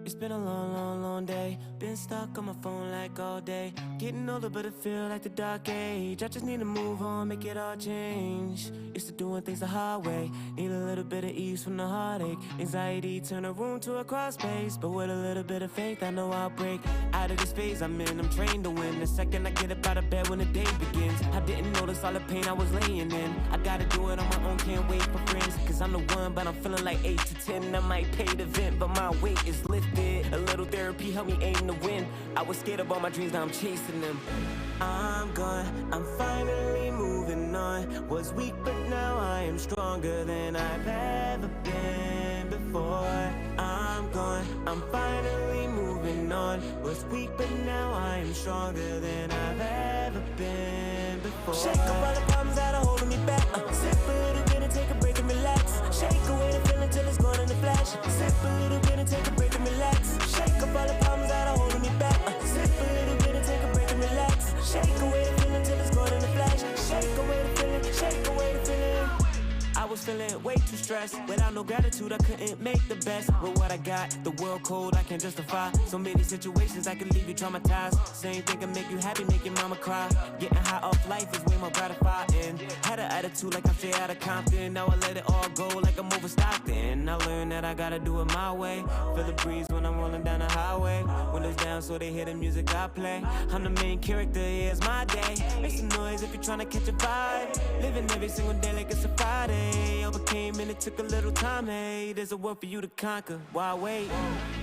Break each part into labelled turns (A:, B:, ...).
A: It's been a long, long, long day. Been stuck on my phone like all day. Getting older, but it feel like the dark age. I just need to move on, make it all change. Used to doing things the hard way. Need a little bit of ease from the heartache. Anxiety turn a room to a crawl space. But with a little bit of faith, I know I'll break out of this phase I'm in. I'm trained to win. The second I get up out of bed when the day begins, I didn't notice all the pain I was laying in. I gotta do it on my own, can't wait for friends. Cause I'm the one, but I'm feeling like 8 to 10. I might pay the vent, but my weight is lifted. A little therapy helped me aim to win. I was scared of all my dreams, now I'm chasing them. I'm gone, I'm finally moving on. Was weak, but now I am stronger than I've ever been before. I'm gone, I'm finally moving on. Was weak, but now I am stronger than I've ever been before. Shake up all the problems that are holding me back. Sip a little bit and take a break and relax. Shake away the feeling till it's gone in a flash. Sip a little bit and take a break and relax. Shake up all the problems that are holding me back. Sip a little bit and take a break and relax. Shake away the feeling till it's gone in a flash. Shake away the feeling, shake away the feeling. I was feeling way too stressed. Without no gratitude, I couldn't make the best. With what I got, the world cold, I can't justify. So many situations I can leave you traumatized. Same thing can make you happy, make your mama cry. Getting high off life is way more gratifying. Had an attitude like I'm straight out of Compton. Now I let it all go like I'm over Stockton. I learned that I gotta do it my way. Feel the breeze when I'm rolling down the highway. Windows down so they hear the music I play. I'm the main character, here's my day. Make some noise if you're trying to catch a vibe. Living every single day like it's a Friday. Overcame and it took a little time, hey. There's a world for you to conquer, why wait?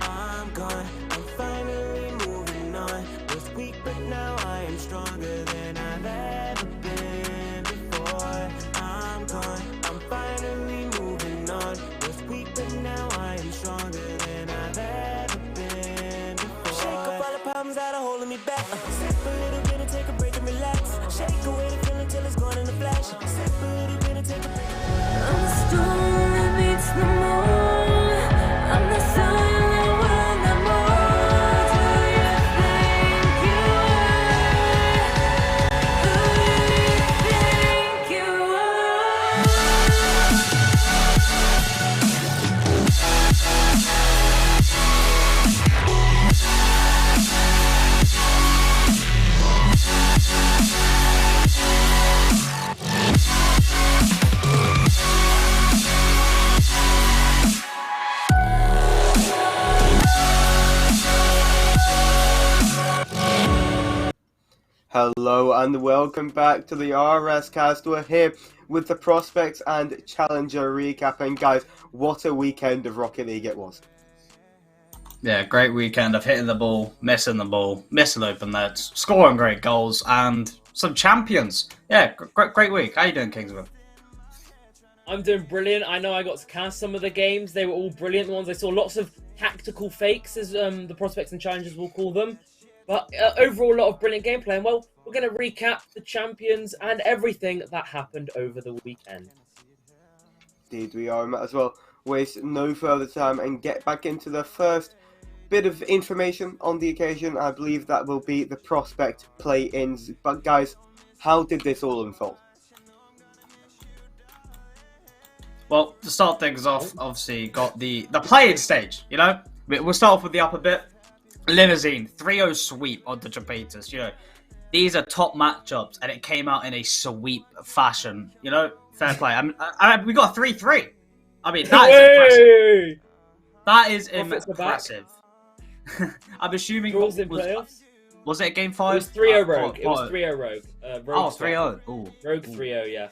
A: I'm gone, I'm finally moving on. Was weak but now I am stronger than I've ever been before. I'm gone, I'm finally moving on. Was weak but now I am stronger than I've ever been before. Shake up all the problems that are holding me back. Sip a little bit and take a break and relax. Shake away the feeling till it's gone in a flash. Sip a little bit and take a break.
B: I'm the storm that beats the moon. I'm the silent one that mourns. Who you think you are? Who you think you
C: Hello and welcome back to the RSCast. We're here with the prospects and challenger recap, and guys, what a weekend of Rocket League it was.
D: Yeah, great weekend of hitting the ball, missing open nets, scoring great goals, and some champions. Yeah, great week. How you doing, Kingsman?
E: I'm doing brilliant. I know I got to cast some of the games. They were all brilliant. The ones I saw, lots of tactical fakes, as the prospects and challengers will call them. But overall, a lot of brilliant gameplay. And, well, we're going to recap the champions and everything that happened over the weekend.
C: Indeed, we are. Might as well waste no further time and get back into the first bit of information on the occasion. I believe that will be the prospect play-ins. But, guys, how did this all unfold?
D: Well, to start things off, obviously, got the play-in stage, you know? We'll start off with the upper bit. Limousine, 3-0 sweep on the Juventus, you know. These are top matchups, and it came out in a sweep fashion, you know. Fair play. We got a 3-3. I mean, that is impressive. That is impressive. I'm assuming...
E: Draws in playoffs?
D: Was it a game 5?
E: It was 3-0 Rogue. It was 3-0 Rogue.
D: Oh, 3-0. Ooh.
E: Rogue 3-0, yeah.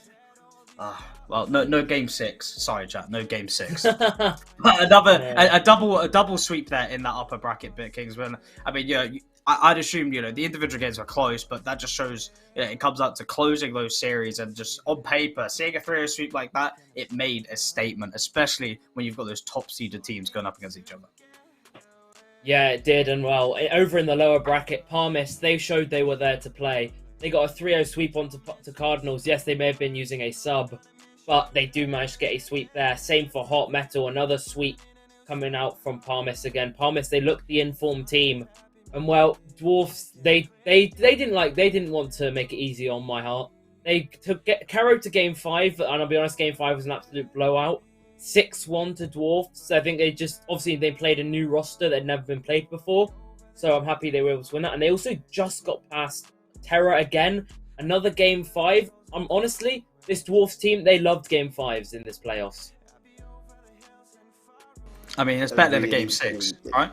D: Well, no game 6. Sorry, chat. No game 6. a double sweep there in that upper bracket bit, Kingsman. I mean, yeah, I'd assume the individual games were close, but that just shows it comes out to closing those series, and just on paper, seeing a 3-0 sweep like that, it made a statement, especially when you've got those top seeded teams going up against each other.
E: Yeah, it did, and well, over in the lower bracket, Parmis, they showed they were there to play. They got a 3-0 sweep onto Cardinals. Yes, they may have been using a sub, but they do manage to get a sweep there. Same for Hot Metal, another sweep coming out from Parmis again. Parmis, they looked the informed team, and well, Dwarfs, they didn't want to make it easy on my heart. They took Caro to game 5, and I'll be honest, game 5 was an absolute blowout. 6-1 to Dwarfs. I think they played a new roster that had never been played before. So I'm happy they were able to win that. And they also just got past Terra again. Another Game 5. Honestly, this Dwarfs team, they loved Game 5s in this playoffs.
D: I mean, it's better than a Game 6, right?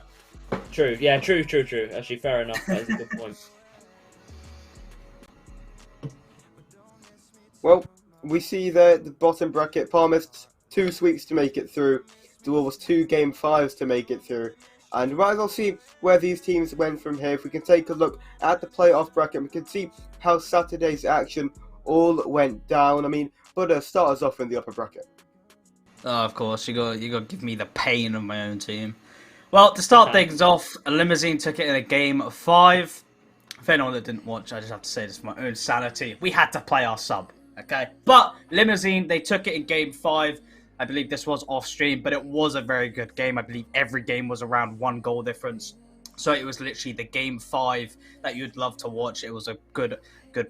E: True. Yeah, true. Actually, fair enough. That is a good point.
C: Well, we see the bottom bracket. Palmists 2 sweeps to make it through. Dwarves 2 Game 5s to make it through. And we might as well see where these teams went from here. If we can take a look at the playoff bracket, we can see how Saturday's action all went down. I mean, but start us off in the upper bracket.
D: Oh, of course, you got to give me the pain of my own team. Well, to start things off, Limousine took it in a Game 5. For anyone that didn't watch, I just have to say this for my own sanity. We had to play our sub, okay? But Limousine, they took it in Game 5. I believe this was off stream, but it was a very good game. I believe every game was around 1 goal difference. So it was literally the Game 5 that you'd love to watch. It was a good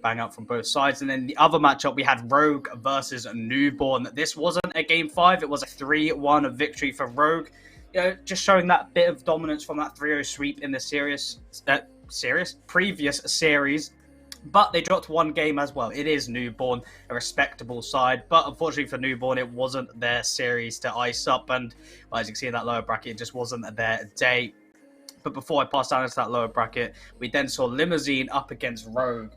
D: bang up from both sides. And then the other matchup, we had Rogue versus Newborn. This wasn't a Game 5. It was a 3-1 victory for Rogue. You know, just showing that bit of dominance from that 3-0 sweep in the previous series. But they dropped 1 game as well. It is Newborn, a respectable side. But unfortunately for Newborn, it wasn't their series to ice up. And well, as you can see in that lower bracket, it just wasn't their day. But before I pass down into that lower bracket, we then saw Limousine up against Rogue.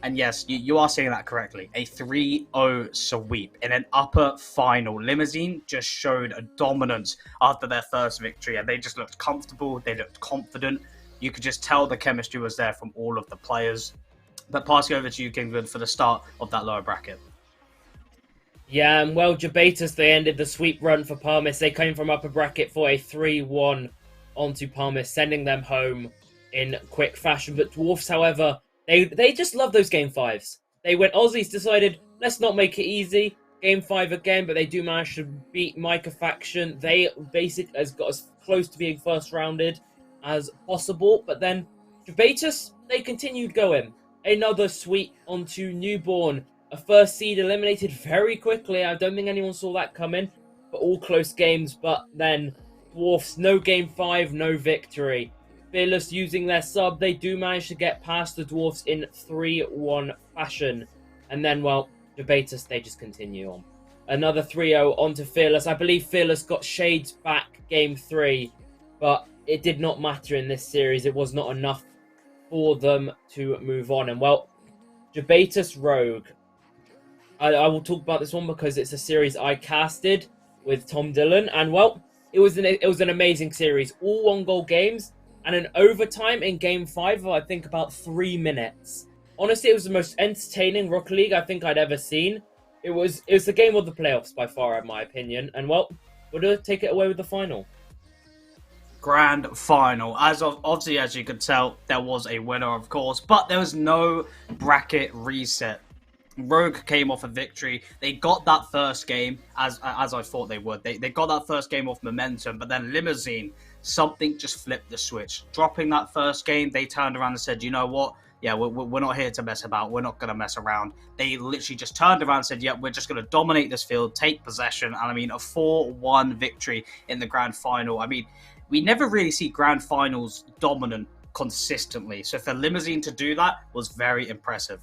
D: And yes, you are saying that correctly. A 3-0 sweep in an upper final. Limousine just showed a dominance after their first victory. And they just looked comfortable. They looked confident. You could just tell the chemistry was there from all of the players. But passing over to you, Kingwood, for the start of that lower bracket.
E: Yeah, and well, Jabatus, they ended the sweep run for Palmis. They came from upper bracket for a 3-1 onto Palmis, sending them home in quick fashion. But Dwarfs, however, they just love those Game 5s. They went, Aussies decided, let's not make it easy. Game 5 again, but they do manage to beat Micah Faction. They basically has got as close to being first rounded as possible. But then Jabatus, they continued going. Another sweep onto Newborn. A first seed eliminated very quickly. I don't think anyone saw that coming. But all close games. But then Dwarfs, no Game 5, no victory. Fearless using their sub. They do manage to get past the Dwarfs in 3-1 fashion. And then, well, Debatus, they just continue on. Another 3-0 onto Fearless. I believe Fearless got shades back Game 3. But it did not matter in this series. It was not enough for them to move on. And well, Jabatus Rogue. I will talk about this one because it's a series I casted with Tom Dillon. And well, it was an amazing series. All 1-goal games and an overtime in Game 5 of I think about 3 minutes. Honestly, it was the most entertaining Rocket League I think I'd ever seen. It was the game of the playoffs by far, in my opinion. And well, we'll take it away with the final.
D: Grand final. Obviously, as you could tell, there was a winner, of course, but there was no bracket reset. Rogue came off a victory. They got that first game, as I thought they would. They got that first game off momentum, but then Limousine, something just flipped the switch. Dropping that first game, they turned around and said, you know what? Yeah, we're not here to mess about. We're not going to mess around. They literally just turned around and said, yeah, we're just going to dominate this field, take possession. And I mean, a 4-1 victory in the grand final. I mean, we never really see grand finals dominant consistently. So for Limousine to do that was very impressive.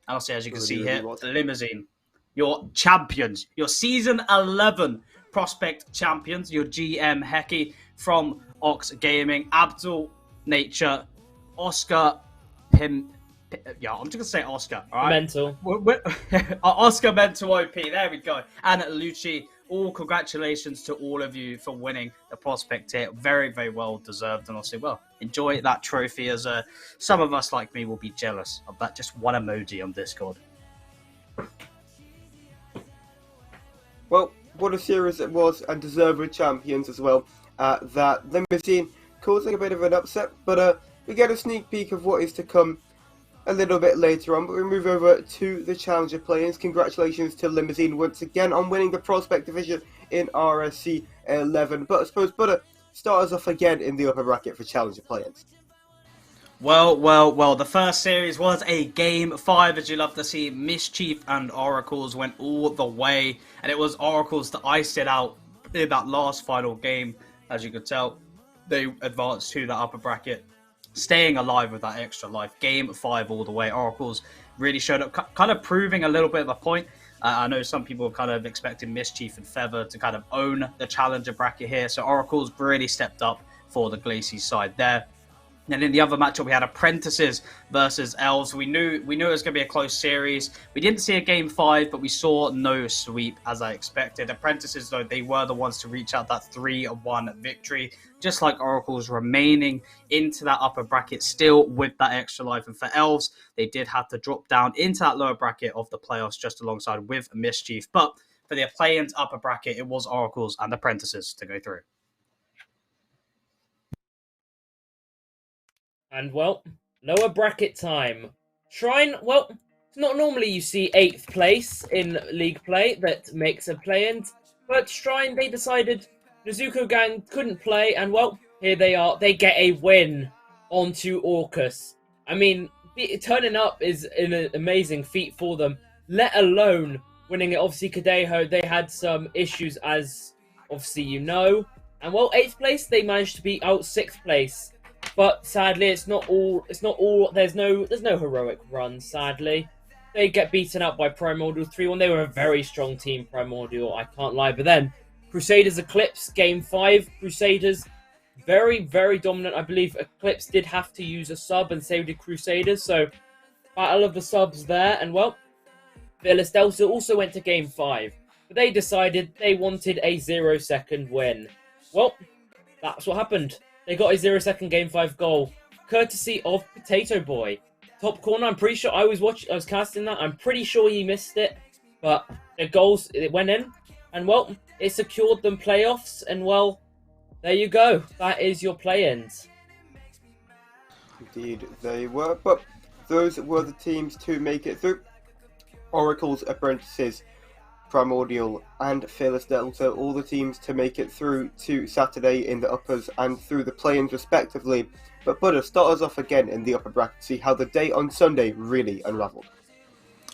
D: And also, as you can see here, Limousine, your champions, your season 11 prospect champions, your GM Heki from Ox Gaming, Abdul Nature, Oscar Pim. Yeah, I'm just going to say Oscar, all right?
E: Mental.
D: Oscar Mental OP, there we go. And Lucci, all congratulations to all of you for winning the prospect tier. Very, very well deserved. And also, well, enjoy that trophy as some of us like me will be jealous of that just one emoji on Discord.
C: Well, what a series it was, and deserved champions as well. That Limousine causing a bit of an upset, but we get a sneak peek of what is to come a little bit later on. But we move over to the Challenger play-ins. Congratulations to Limousine once again on winning the Prospect Division in RSC11. But I suppose, Butter, start us off again in the upper bracket for Challenger play-ins.
D: Well, the first series was a Game 5, as you love to see. Mischief and Oracles went all the way, and it was Oracles that iced it out in that last final game. As you could tell, they advanced to the upper bracket, staying alive with that extra life. Game 5 all the way. Oracles really showed up, kind of proving a little bit of a point. I know some people kind of expected Mischief and Feather to kind of own the challenger bracket here, so Oracles really stepped up for the Glacy side there. And in the other matchup, we had Apprentices versus Elves. We knew it was going to be a close series. We didn't see a Game 5, but we saw no sweep, as I expected. Apprentices, though, they were the ones to reach out that 3-1 victory, just like Oracles remaining into that upper bracket still with that extra life. And for Elves, they did have to drop down into that lower bracket of the playoffs just alongside with Mischief. But for the play-ins upper bracket, it was Oracles and Apprentices to go through.
E: And, well, lower bracket time. Shrine, well, it's not normally you see 8th place in league play that makes a play-in, but Shrine, they decided Nezuko Gang couldn't play, and, well, here they are. They get a win onto Orcus. I mean, turning up is an amazing feat for them, let alone winning it. Obviously, Kadeho, they had some issues, as obviously you know. And, well, 8th place, they managed to beat out 6th place. But sadly, it's not all. There's no heroic run. Sadly, they get beaten up by Primordial 3-1. They were a very strong team, Primordial. I can't lie. But then Crusaders Eclipse Game 5. Crusaders very, very dominant. I believe Eclipse did have to use a sub, and so did Crusaders. So battle of the subs there. And well, Fearless Delta also went to Game 5, but they decided they wanted a 0-second win. Well, that's what happened. They got a 0-second Game 5 goal, courtesy of Potato Boy. Top corner, I'm pretty sure I was casting that. I'm pretty sure he missed it, but the goals, it went in. And, well, it secured them playoffs. And, well, there you go. That is your play-ins.
C: Indeed, they were. But those were the teams to make it through. Oracles, Apprentices, Primordial and Fearless Delta, all the teams to make it through to Saturday in the uppers and through the play-ins respectively. But Buddha, start us off again in the upper bracket, see how the day on Sunday really unravelled.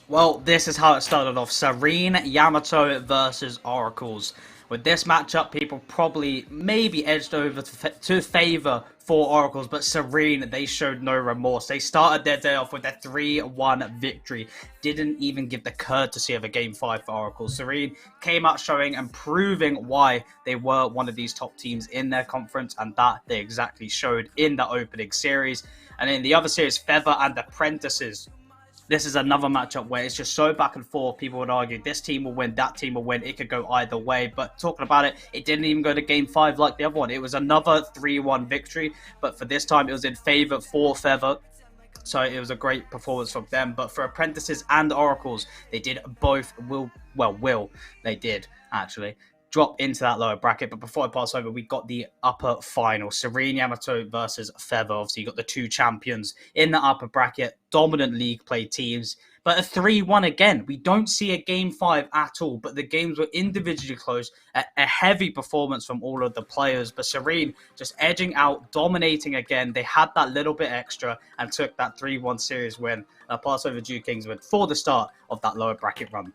D: Well, this is how it started off. Serene Yamato versus Oracles. With this matchup, people probably maybe edged over to favour for Oracles, but Serene, they showed no remorse. They started their day off with a 3-1 victory. Didn't even give the courtesy of a Game 5 for Oracles. Serene came out showing and proving why they were one of these top teams in their conference, and that they exactly showed in the opening series. And in the other series, Feather and Apprentices. This is another matchup where it's just so back and forth. People would argue this team will win, that team will win. It could go either way. But talking about it, it didn't even go to Game 5 like the other one. It was another 3-1 victory. But for this time, it was in favour for Feather. So it was a great performance from them. But for Apprentices and Oracles, they did both they did actually drop into that lower bracket. But before I pass over, we got the upper final. Serene Yamato versus Feather. Obviously, you got the two champions in the upper bracket. Dominant league play teams. But a 3-1 again. We don't see a Game 5 at all. But the games were individually close. A heavy performance from all of the players. But Serene just edging out, dominating again. They had that little bit extra and took that 3-1 series win. I'll pass over to Kingswood for the start of that lower bracket run.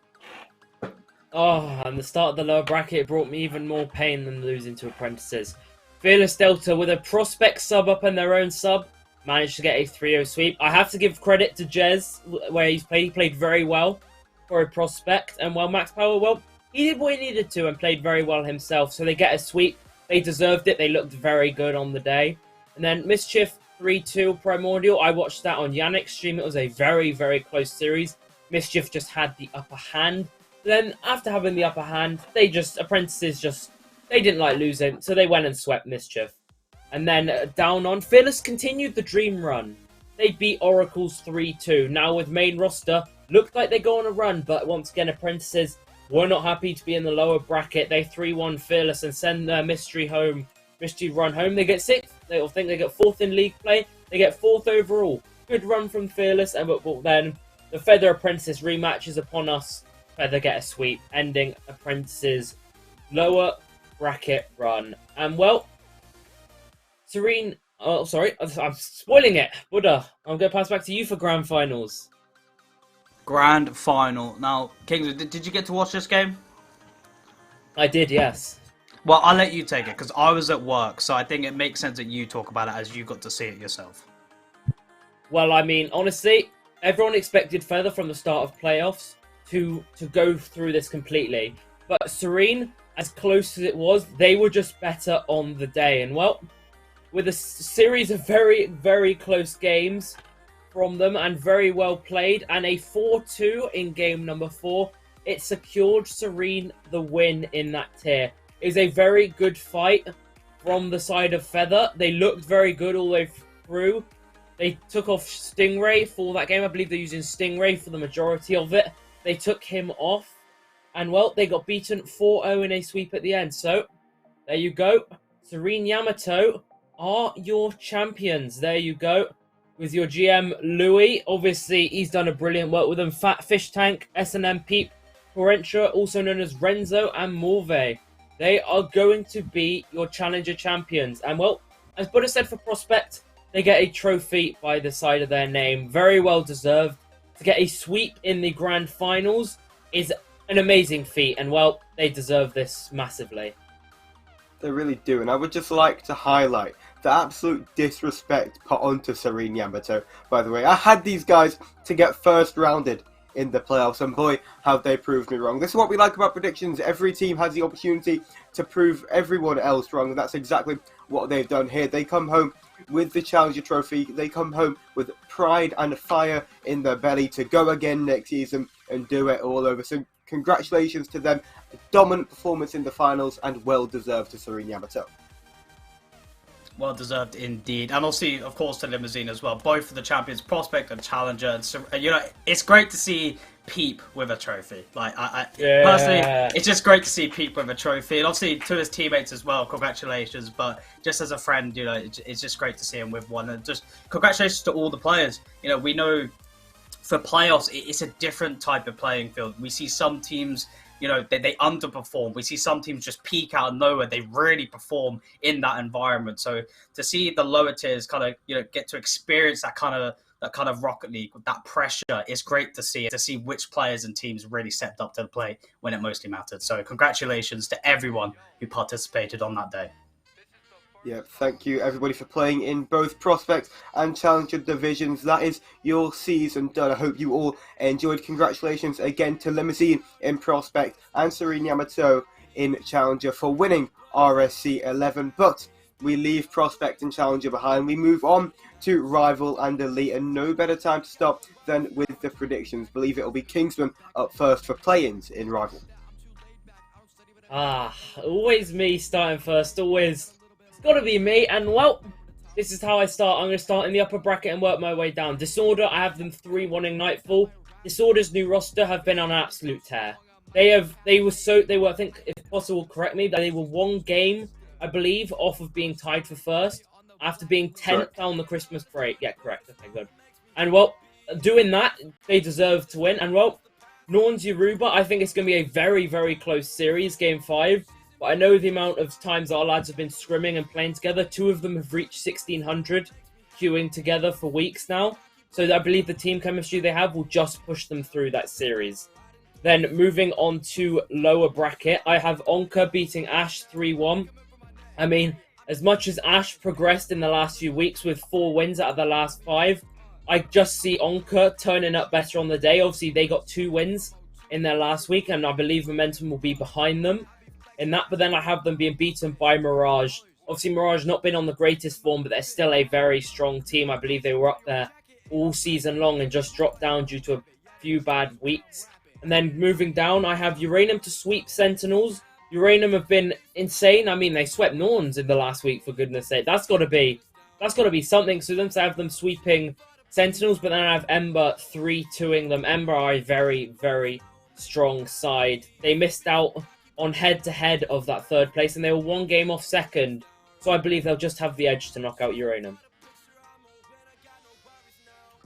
E: Oh, and the start of the lower bracket brought me even more pain than losing to Apprentices. Fearless Delta, with a prospect sub up and their own sub, managed to get a 3-0 sweep. I have to give credit to Jez, where he played very well for a prospect. And, well, Max Power, well, he did what he needed to and played very well himself. So they get a sweep. They deserved it. They looked very good on the day. And then Mischief 3-2 Primordial. I watched that on Yannick's stream. It was a very, very close series. Mischief just had the upper hand. Then, after having the upper hand, Apprentices they didn't like losing, so they went and swept Mischief. And then, down on, Fearless continued the dream run. They beat Oracles 3-2. Now, with main roster, looked like they go on a run, but once again, Apprentices were not happy to be in the lower bracket. They 3-1 Fearless and send their mystery run home. They get 6th. They think they get 4th in league play. They get 4th overall. Good run from Fearless, and then the Feather Apprentices rematch is upon us. Feather get a sweep, ending Apprentices' lower bracket run. And, well, Serene Oh, sorry, I'm spoiling it. Buddha, I'm going to pass back to you for grand finals.
D: Grand final. Now, Kings, did you get to watch this game?
E: I did, yes.
D: Well, I'll let you take it because I was at work, so I think it makes sense that you talk about it as you got to see it yourself.
E: Well, I mean, honestly, everyone expected Feather from the start of playoffs to go through this completely. But Serene, as close as it was, they were just better on the day. And well, with a series of very, very close games from them and very well played, and a 4-2 in game number 4, it secured Serene the win in that tier. It was a very good fight from the side of Feather. They looked very good all the way through. They took off Stingray for that game. I believe they're using Stingray for the majority of it. They took him off. And, well, they got beaten 4-0 in a sweep at the end. So, there you go. Serene Yamato are your champions. There you go. With your GM, Louis. Obviously, he's done a brilliant work with them. Fat Fish Tank, S&M Peep, Florentia, also known as Renzo, and Morve. They are going to be your challenger champions. And, well, as Buddha said for Prospect, they get a trophy by the side of their name. Very well deserved. To get a sweep in the grand finals is an amazing feat. And, well, they deserve this massively.
C: They really do. And I would just like to highlight the absolute disrespect put onto Serene Yamato, by the way. I had these guys to get first rounded in the playoffs, and boy, have they proved me wrong. This is what we like about predictions. Every team has the opportunity to prove everyone else wrong, and that's exactly what they've done here. They come home with the Challenger Trophy. They come home with pride and fire in their belly to go again next season and do it all over. So congratulations to them. A dominant performance in the finals, and well deserved to Serene Yamato.
D: Well deserved indeed. And also, of course, to Limousine as well. Both for the champions, Prospect and Challenger. And so, you know, it's great to see Peep with a trophy. Like, personally, it's just great to see Peep with a trophy. And obviously, to his teammates as well, congratulations. But just as a friend, you know, it's just great to see him with one. And just congratulations to all the players. You know, we know for playoffs, it's a different type of playing field. We see some teams, you know, they underperform. We see some teams just peak out of nowhere. They really perform in that environment. So to see the lower tiers kind of, you know, get to experience that kind of Rocket League, that pressure, is great to see which players and teams really stepped up to the plate when it mostly mattered. So congratulations to everyone who participated on that day.
C: Yeah, thank you everybody for playing in both Prospect and Challenger divisions. That is your season done. I hope you all enjoyed. Congratulations again to Limousine in Prospect and Serene Yamato in Challenger for winning RSC11. But we leave Prospect and Challenger behind. We move on to Rival and Elite, and no better time to stop than with the predictions. Believe it'll be Kingsman up first for play-ins in Rival.
E: Always me starting first, always. It's got to be me, and well, this is how I start. I'm going to start in the upper bracket and work my way down. Disorder, I have them 3-1 in Nightfall. Disorder's new roster have been on an absolute tear. They were, I think, if possible, correct me, they were one game, I believe, off of being tied for first after being 10th down the Christmas break. Yeah, correct. Okay, good. And well, doing that, they deserve to win. And well, Norns Yoruba, I think it's going to be a very, very close series, Game 5. But I know the amount of times our lads have been scrimming and playing together. 2 of them have reached 1,600, queuing together for weeks now. So I believe the team chemistry they have will just push them through that series. Then moving on to lower bracket, I have Onka beating Ash 3-1. I mean, as much as Ash progressed in the last few weeks with 4 wins out of the last 5, I just see Onka turning up better on the day. Obviously, they got 2 wins in their last week, and I believe momentum will be behind them in that. But then I have them being beaten by Mirage. Obviously, Mirage not been on the greatest form, but they're still a very strong team. I believe they were up there all season long and just dropped down due to a few bad weeks. And then moving down, I have Uranium to sweep Sentinels. Uranium have been insane. I mean, they swept Norns in the last week, for goodness sake. That's got to be something. So then to have them sweeping Sentinels, but then I have Ember 3-2ing them. Ember are a very, very strong side. They missed out on head-to-head of that 3rd place, and they were 1 game off 2nd. So I believe they'll just have the edge to knock out Uranium.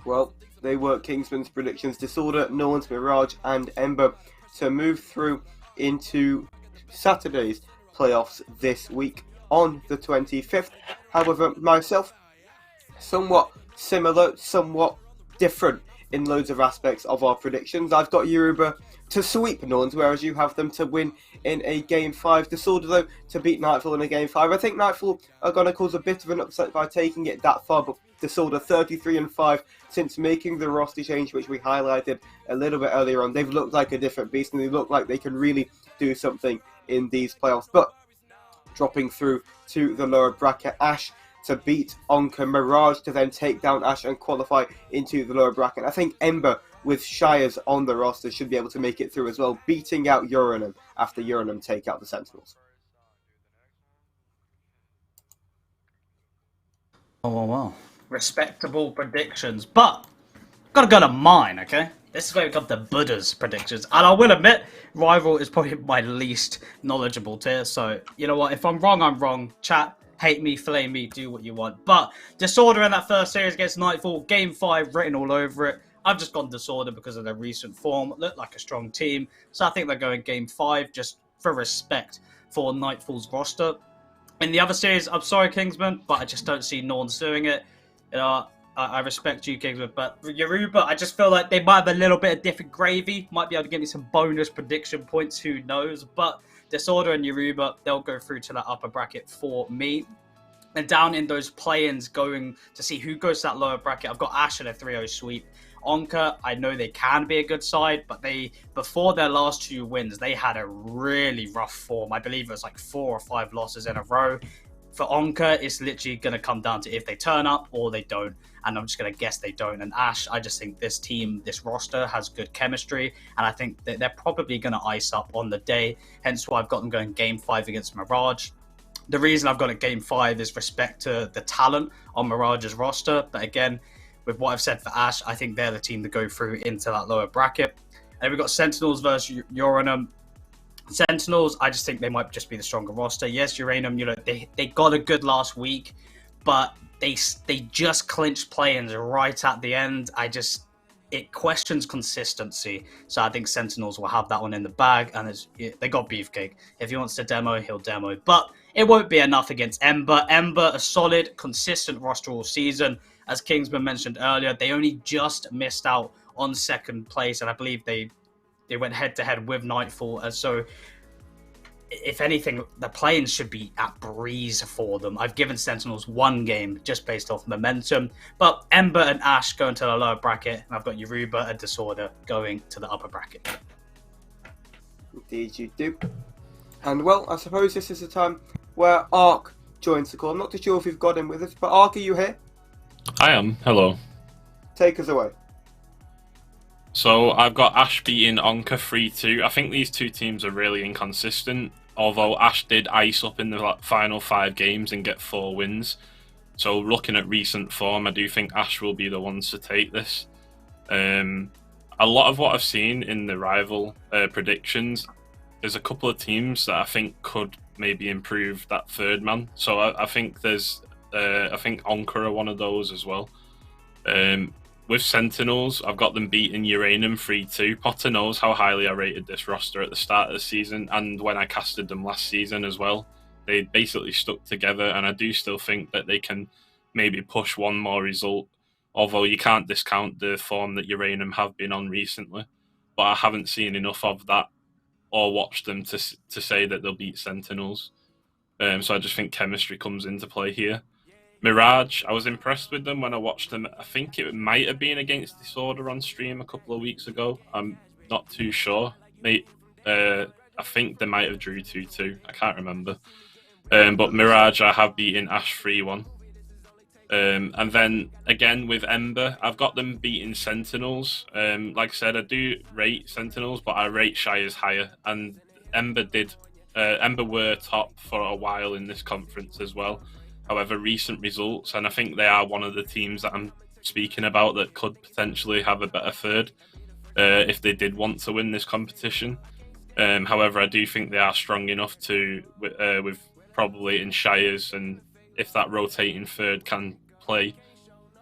C: Well, they were Kingsman's predictions. Disorder, Norns, Mirage and Ember to move through into Saturday's playoffs this week on the 25th. However, myself somewhat similar, somewhat different in loads of aspects of our predictions. I've got Yoruba to sweep Norns, whereas you have them to win in a Game 5. Disorder, though, to beat Nightfall in a Game 5. I think Nightfall are going to cause a bit of an upset by taking it that far, but Disorder 33-5 since making the roster change, which we highlighted a little bit earlier on. They've looked like a different beast, and they look like they can really do something in these playoffs. But dropping through to the lower bracket, Ash to beat Onka, Mirage to then take down Ash and qualify into the lower bracket. I think Ember, with Shires on the roster, should be able to make it through as well, beating out Uranum after Uranum take out the Sentinels.
D: Oh, wow. Respectable predictions, but gotta go to mine, okay? This is where we come to Buddha's predictions, and I will admit, Rival is probably my least knowledgeable tier, so you know what, if I'm wrong, I'm wrong. Chat, hate me, flame me, do what you want. But Disorder in that first series against Nightfall, Game 5, written all over it. I've just gone Disorder because of their recent form, look like a strong team, so I think they're going Game 5 just for respect for Nightfall's roster. In the other series, I'm sorry, Kingsman, but I just don't see Norns doing it. You know, I respect you, Kingsman, but Yoruba, I just feel like they might have a little bit of different gravy. Might be able to give me some bonus prediction points, who knows. But Disorder and Yoruba, they'll go through to that upper bracket for me. And down in those play-ins, going to see who goes to that lower bracket, I've got Ash in a 3-0 sweep. Onka, I know they can be a good side, but before their last 2 wins, they had a really rough form. I believe it was like 4 or 5 losses in a row. For Onka, it's literally going to come down to if they turn up or they don't. And I'm just going to guess they don't. And Ash, I just think this team, this roster has good chemistry. And I think that they're probably going to ice up on the day. Hence why I've got them going Game 5 against Mirage. The reason I've got it Game 5 is respect to the talent on Mirage's roster. But again, with what I've said for Ash, I think they're the team to go through into that lower bracket. And we've got Sentinels versus Uranum. Sentinels, I just think they might just be the stronger roster. Yes, Uranum, you know, they got a good last week, but they just clinched play-ins right at the end. It questions consistency. So I think Sentinels will have that one in the bag, and they got Beefcake. If he wants to demo, he'll demo. But it won't be enough against Ember. Ember, a solid, consistent roster all season. As Kingsman mentioned earlier, they only just missed out on second place, and I believe they went head-to-head with Nightfall. And so, if anything, the play-ins should be at breeze for them. I've given Sentinels 1 game just based off momentum. But Ember and Ash going to the lower bracket, and I've got Yoruba and Disorder going to the upper bracket.
C: Indeed you do. And well, I suppose this is the time where Ark joins the call. I'm not too sure if we've got him with us, but Ark, are you here?
F: I am. Hello.
C: Take us away.
F: So I've got Ash beating Onka 3-2. I think these two teams are really inconsistent, although Ash did ice up in the final 5 games and get 4 wins. So looking at recent form, I do think Ash will be the ones to take this. A lot of what I've seen in the rival predictions, there's a couple of teams that I think could maybe improve that third man. So I think I think Onka are one of those as well. With Sentinels, I've got them beating Uranum 3-2. Potter knows how highly I rated this roster at the start of the season and when I casted them last season as well. They basically stuck together, and I do still think that they can maybe push one more result, although you can't discount the form that Uranum have been on recently. But I haven't seen enough of that or watched them to say that they'll beat Sentinels. So I just think chemistry comes into play here. Mirage, I was impressed with them when I watched them. I think it might have been against Disorder on stream a couple of weeks ago. I'm not too sure. I think they might have drew 2-2. I can't remember. But Mirage, I have beaten Ash 3-1. And then, again, with Ember, I've got them beating Sentinels. Like I said, I do rate Sentinels, but I rate Shires higher. And Ember were top for a while in this conference as well. However, recent results, and I think they are one of the teams that I'm speaking about that could potentially have a better third if they did want to win this competition. However, I do think they are strong enough to, with probably in Shires, and if that rotating third can play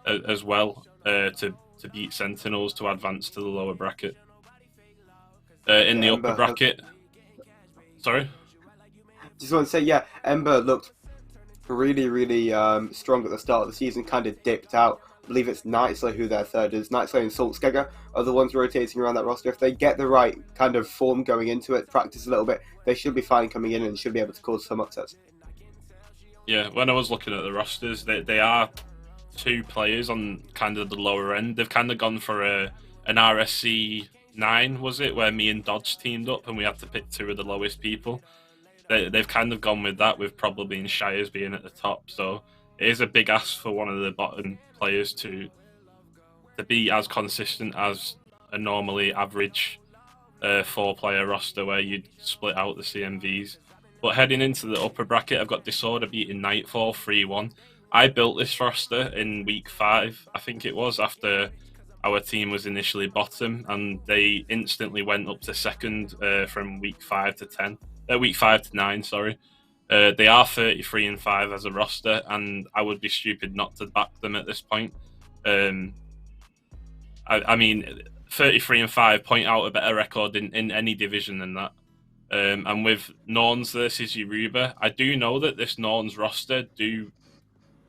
F: as well, to beat Sentinels to advance to the lower bracket. In the upper bracket... Sorry?
C: Just want to say, Ember looked really, really strong at the start of the season, kind of dipped out. I believe it's Knightsley who their third is. Knightsley and Saltskegger are the ones rotating around that roster. If they get the right kind of form going into it, practice a little bit, they should be fine coming in and should be able to cause some upsets.
F: Yeah, when I was looking at the rosters, they are 2 players on kind of the lower end. They've kind of gone for an RSC9, was it, where me and Dodge teamed up and we had to pick 2 of the lowest people. They've kind of gone with that, with probably in Shires being at the top. So it is a big ask for one of the bottom players to be as consistent as a normally average 4-player roster where you'd split out the CMVs. But heading into the upper bracket, I've got Disorder beating Nightfall 3-1. I built this roster in week 5, I think it was, after our team was initially bottom, and they instantly went up to second from week 5 to 9. Sorry, they are 33-5 as a roster, and I would be stupid not to back them at this point. I mean, 33-5 point out a better record in any division than that. And with Norns versus Yoruba, I do know that this Norns roster do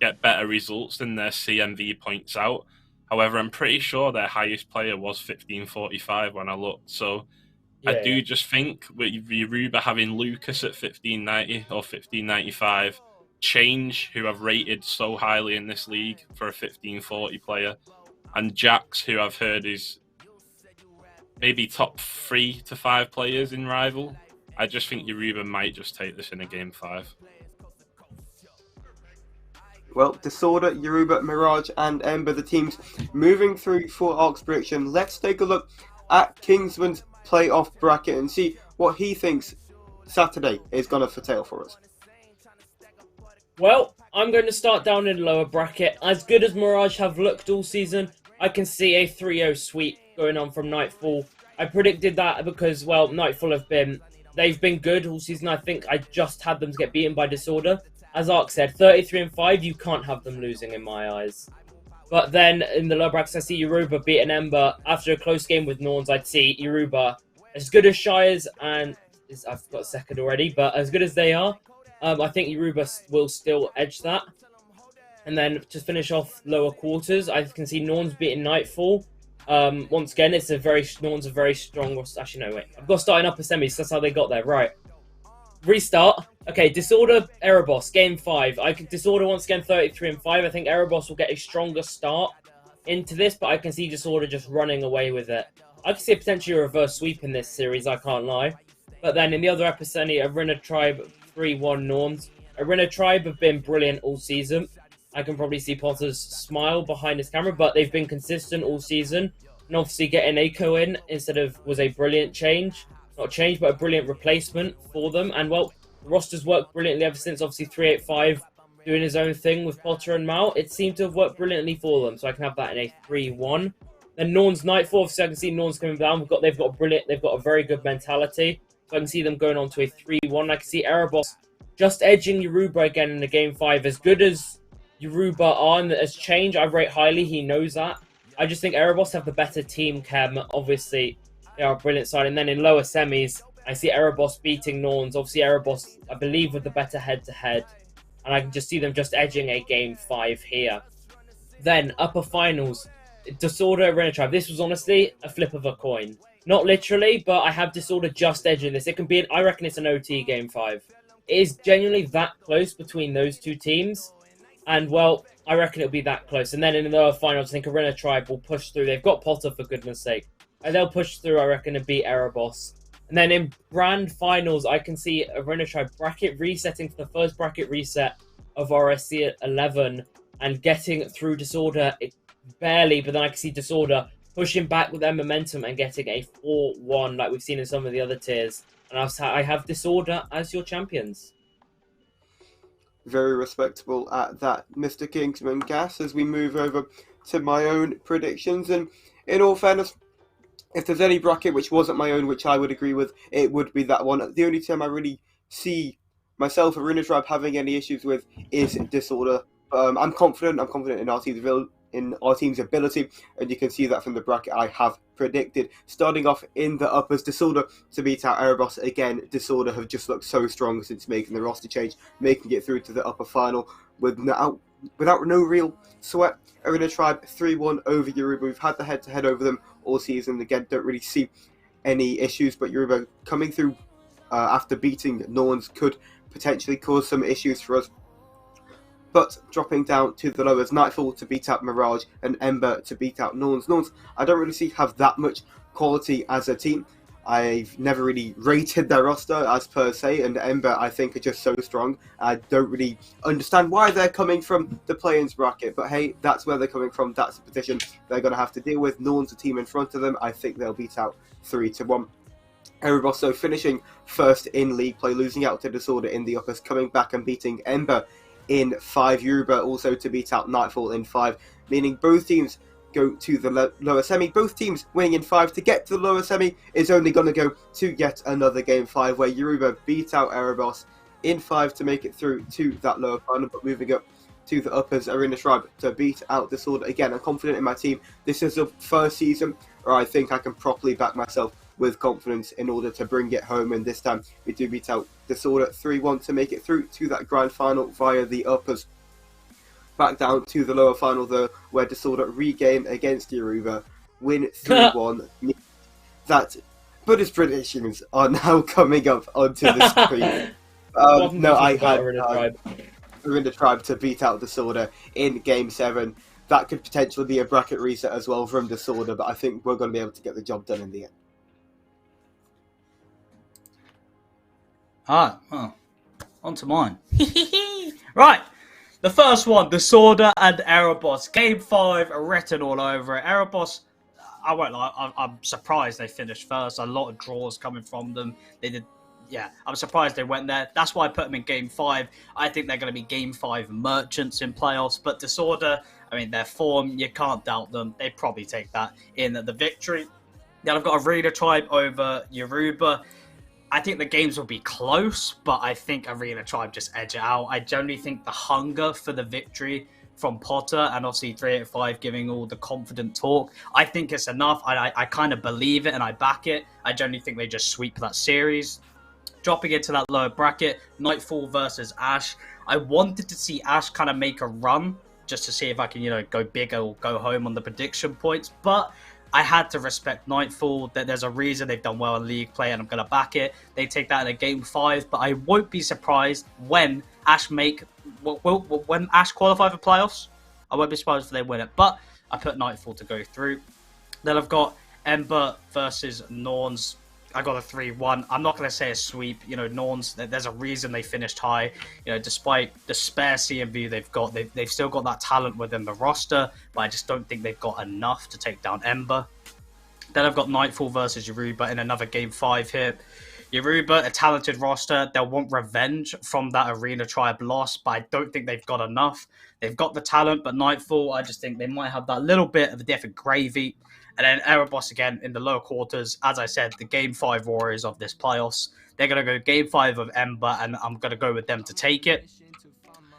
F: get better results than their CMV points out. However, I'm pretty sure their highest player was 1545 when I looked. So I do just think with Yoruba having Lucas at 1590 or 1595, Change, who I've rated so highly in this league for a 1540 player, and Jax, who I've heard is maybe top 3 to 5 players in Rival. I just think Yoruba might just take this in a game 5.
C: Well, Disorder, Yoruba, Mirage, and Ember, the teams moving through for Ark's prediction. Let's take a look at Kingsman's playoff bracket and see what he thinks Saturday is going to foretell for us.
E: Well, I'm going to start down in the lower bracket. As good as Mirage have looked all season, I can see a 3-0 sweep going on from Nightfall. I predicted that because, well, Nightfall they've been good all season. I think I just had them to get beaten by Disorder. As Ark said, 33-5, you can't have them losing in my eyes. But then in the lower brackets, I see Yoruba beating Ember. After a close game with Norns, I'd see Yoruba as good as Shires, and I've got a second already, but as good as they are, I think Yoruba will still edge that. And then to finish off lower quarters, I can see Norns beating Nightfall. Once again, Norns a very strong. Actually, no, wait. I've got starting upper semis. That's how they got there. Right. Restart. Okay, Disorder, Erebos, game 5. Disorder once again 33-5. I think Erebos will get a stronger start into this, but I can see Disorder just running away with it. I can see potentially a reverse sweep in this series, I can't lie. But then in the other upper semi, Arena Tribe 3-1 Norns. Arena Tribe have been brilliant all season. I can probably see Potter's smile behind his camera, but they've been consistent all season. And obviously getting Aiko in was a brilliant change. Not a change, but a brilliant replacement for them. And, well, the roster's worked brilliantly ever since, obviously, 385 doing his own thing with Potter and Mao. It seemed to have worked brilliantly for them, so I can have that in a 3-1. Then Norns Nightfall, obviously I can see Norns coming down. They've got a very good mentality, so I can see them going on to a 3-1. I can see Erebos just edging Yoruba again in the game 5. As good as Yoruba are and as Change, I rate highly. He knows that. I just think Erebos have the better team chem. Obviously, they are a brilliant side. And then in lower semis, I see Erebos beating Norns. Obviously, Erebos, I believe, with the better head-to-head. And I can just see them just edging a game 5 here. Then, upper finals, Disorder, Arena Tribe. This was honestly a flip of a coin. Not literally, but I have Disorder just edging this. It can be, I reckon it's an OT game 5. It is genuinely that close between those two teams. And, well, I reckon it'll be that close. And then in the lower finals, I think Arena Tribe will push through. They've got Potter, for goodness sake. And they'll push through, I reckon, and beat Erebos. And then in Brand Finals, I can see Arena Tribe bracket resetting for the first bracket reset of RSC11 and getting through Disorder barely, but then I can see Disorder pushing back with their momentum and getting a 4-1 like we've seen in some of the other tiers. And I have Disorder as your champions.
C: Very respectable at that, Mr. Kingsman Gas, as we move over to my own predictions. And in all fairness, if there's any bracket which wasn't my own, which I would agree with, it would be that one. The only time I really see myself, Arena Tribe, having any issues with is Disorder. I'm confident in our team's in our team's ability, and you can see that from the bracket I have predicted. Starting off in the uppers, Disorder to beat out Erebos. Again, Disorder have just looked so strong since making the roster change, making it through to the upper final without no real sweat. Arena Tribe 3-1 over Yoruba. We've had the head-to-head over them all season. Again, don't really see any issues, but Yoruba coming through after beating Norns could potentially cause some issues for us. But dropping down to the lowers, Nightfall to beat out Mirage and Ember to beat out Norns. Norns, I don't really see have that much quality as a team. I've never really rated their roster as per se, and Ember I think are just so strong. I don't really understand why they're coming from the play-ins bracket, but hey, that's where they're coming from. That's the position they're going to have to deal with. Norns, a team in front of them, I think they'll beat out 3-1. Erebos, so finishing first in league play, losing out to Disorder in the uppers, coming back and beating Ember in 5. Yoruba also to beat out Nightfall in 5, meaning both teams go to the lower semi. Both teams winning in 5 to get to the lower semi is only going to go to yet another game 5, where Yoruba beat out Erebos in 5 to make it through to that lower final. But moving up to the uppers, Arena Tribe to beat out Disorder. Again, I'm confident in my team. This is the first season where I think I can properly back myself with confidence in order to bring it home, and this time we do beat out Disorder 3-1 to make it through to that grand final via the uppers. Back down to the lower final though, where Disorder regain against Yoruba, win 3-1. That Buddha's predictions are now coming up onto the screen. No, I had Arena Tribe to beat out Disorder in Game 7. That could potentially be a bracket reset as well from Disorder, but I think we're going to be able to get the job done in the end.
D: On to mine. Right, the first one, Disorder and Erebos. Game 5, written all over it. Erebos, I won't lie, I'm surprised they finished first. A lot of draws coming from them. I'm surprised they went there. That's why I put them in Game 5. I think they're going to be Game 5 merchants in playoffs. But Disorder, I mean, their form, you can't doubt them. They'd probably take that in the victory. Then I've got Arena Tribe over Yoruba. I think the games will be close, but I think Arena Tribe just edge it out. I generally think the hunger for the victory from Potter and obviously 385 giving all the confident talk, I think it's enough. I kind of believe it and I back it. I generally think they just sweep that series. Dropping into that lower bracket, Nightfall versus Ash. I wanted to see Ash kind of make a run just to see if I can, go big or go home on the prediction points, but I had to respect Nightfall. That there's a reason they've done well in league play, and I'm going to back it. They take that in a Game 5, but I won't be surprised when Ash when Ash qualify for playoffs. I won't be surprised if they win it, but I put Nightfall to go through. Then I've got Ember versus Norns. I got a 3-1. I'm not going to say a sweep. Norns, there's a reason they finished high. Despite the spare CMV they've got, they've still got that talent within the roster, but I just don't think they've got enough to take down Ember. Then I've got Nightfall versus Yoruba in another Game 5 here. Yoruba, a talented roster. They'll want revenge from that Arena Tribe loss, but I don't think they've got enough. They've got the talent, but Nightfall, I just think they might have that little bit of a different gravy. And then Erebos again in the lower quarters. As I said, the Game 5 Warriors of this playoffs. They're going to go Game 5 of Ember, and I'm going to go with them to take it.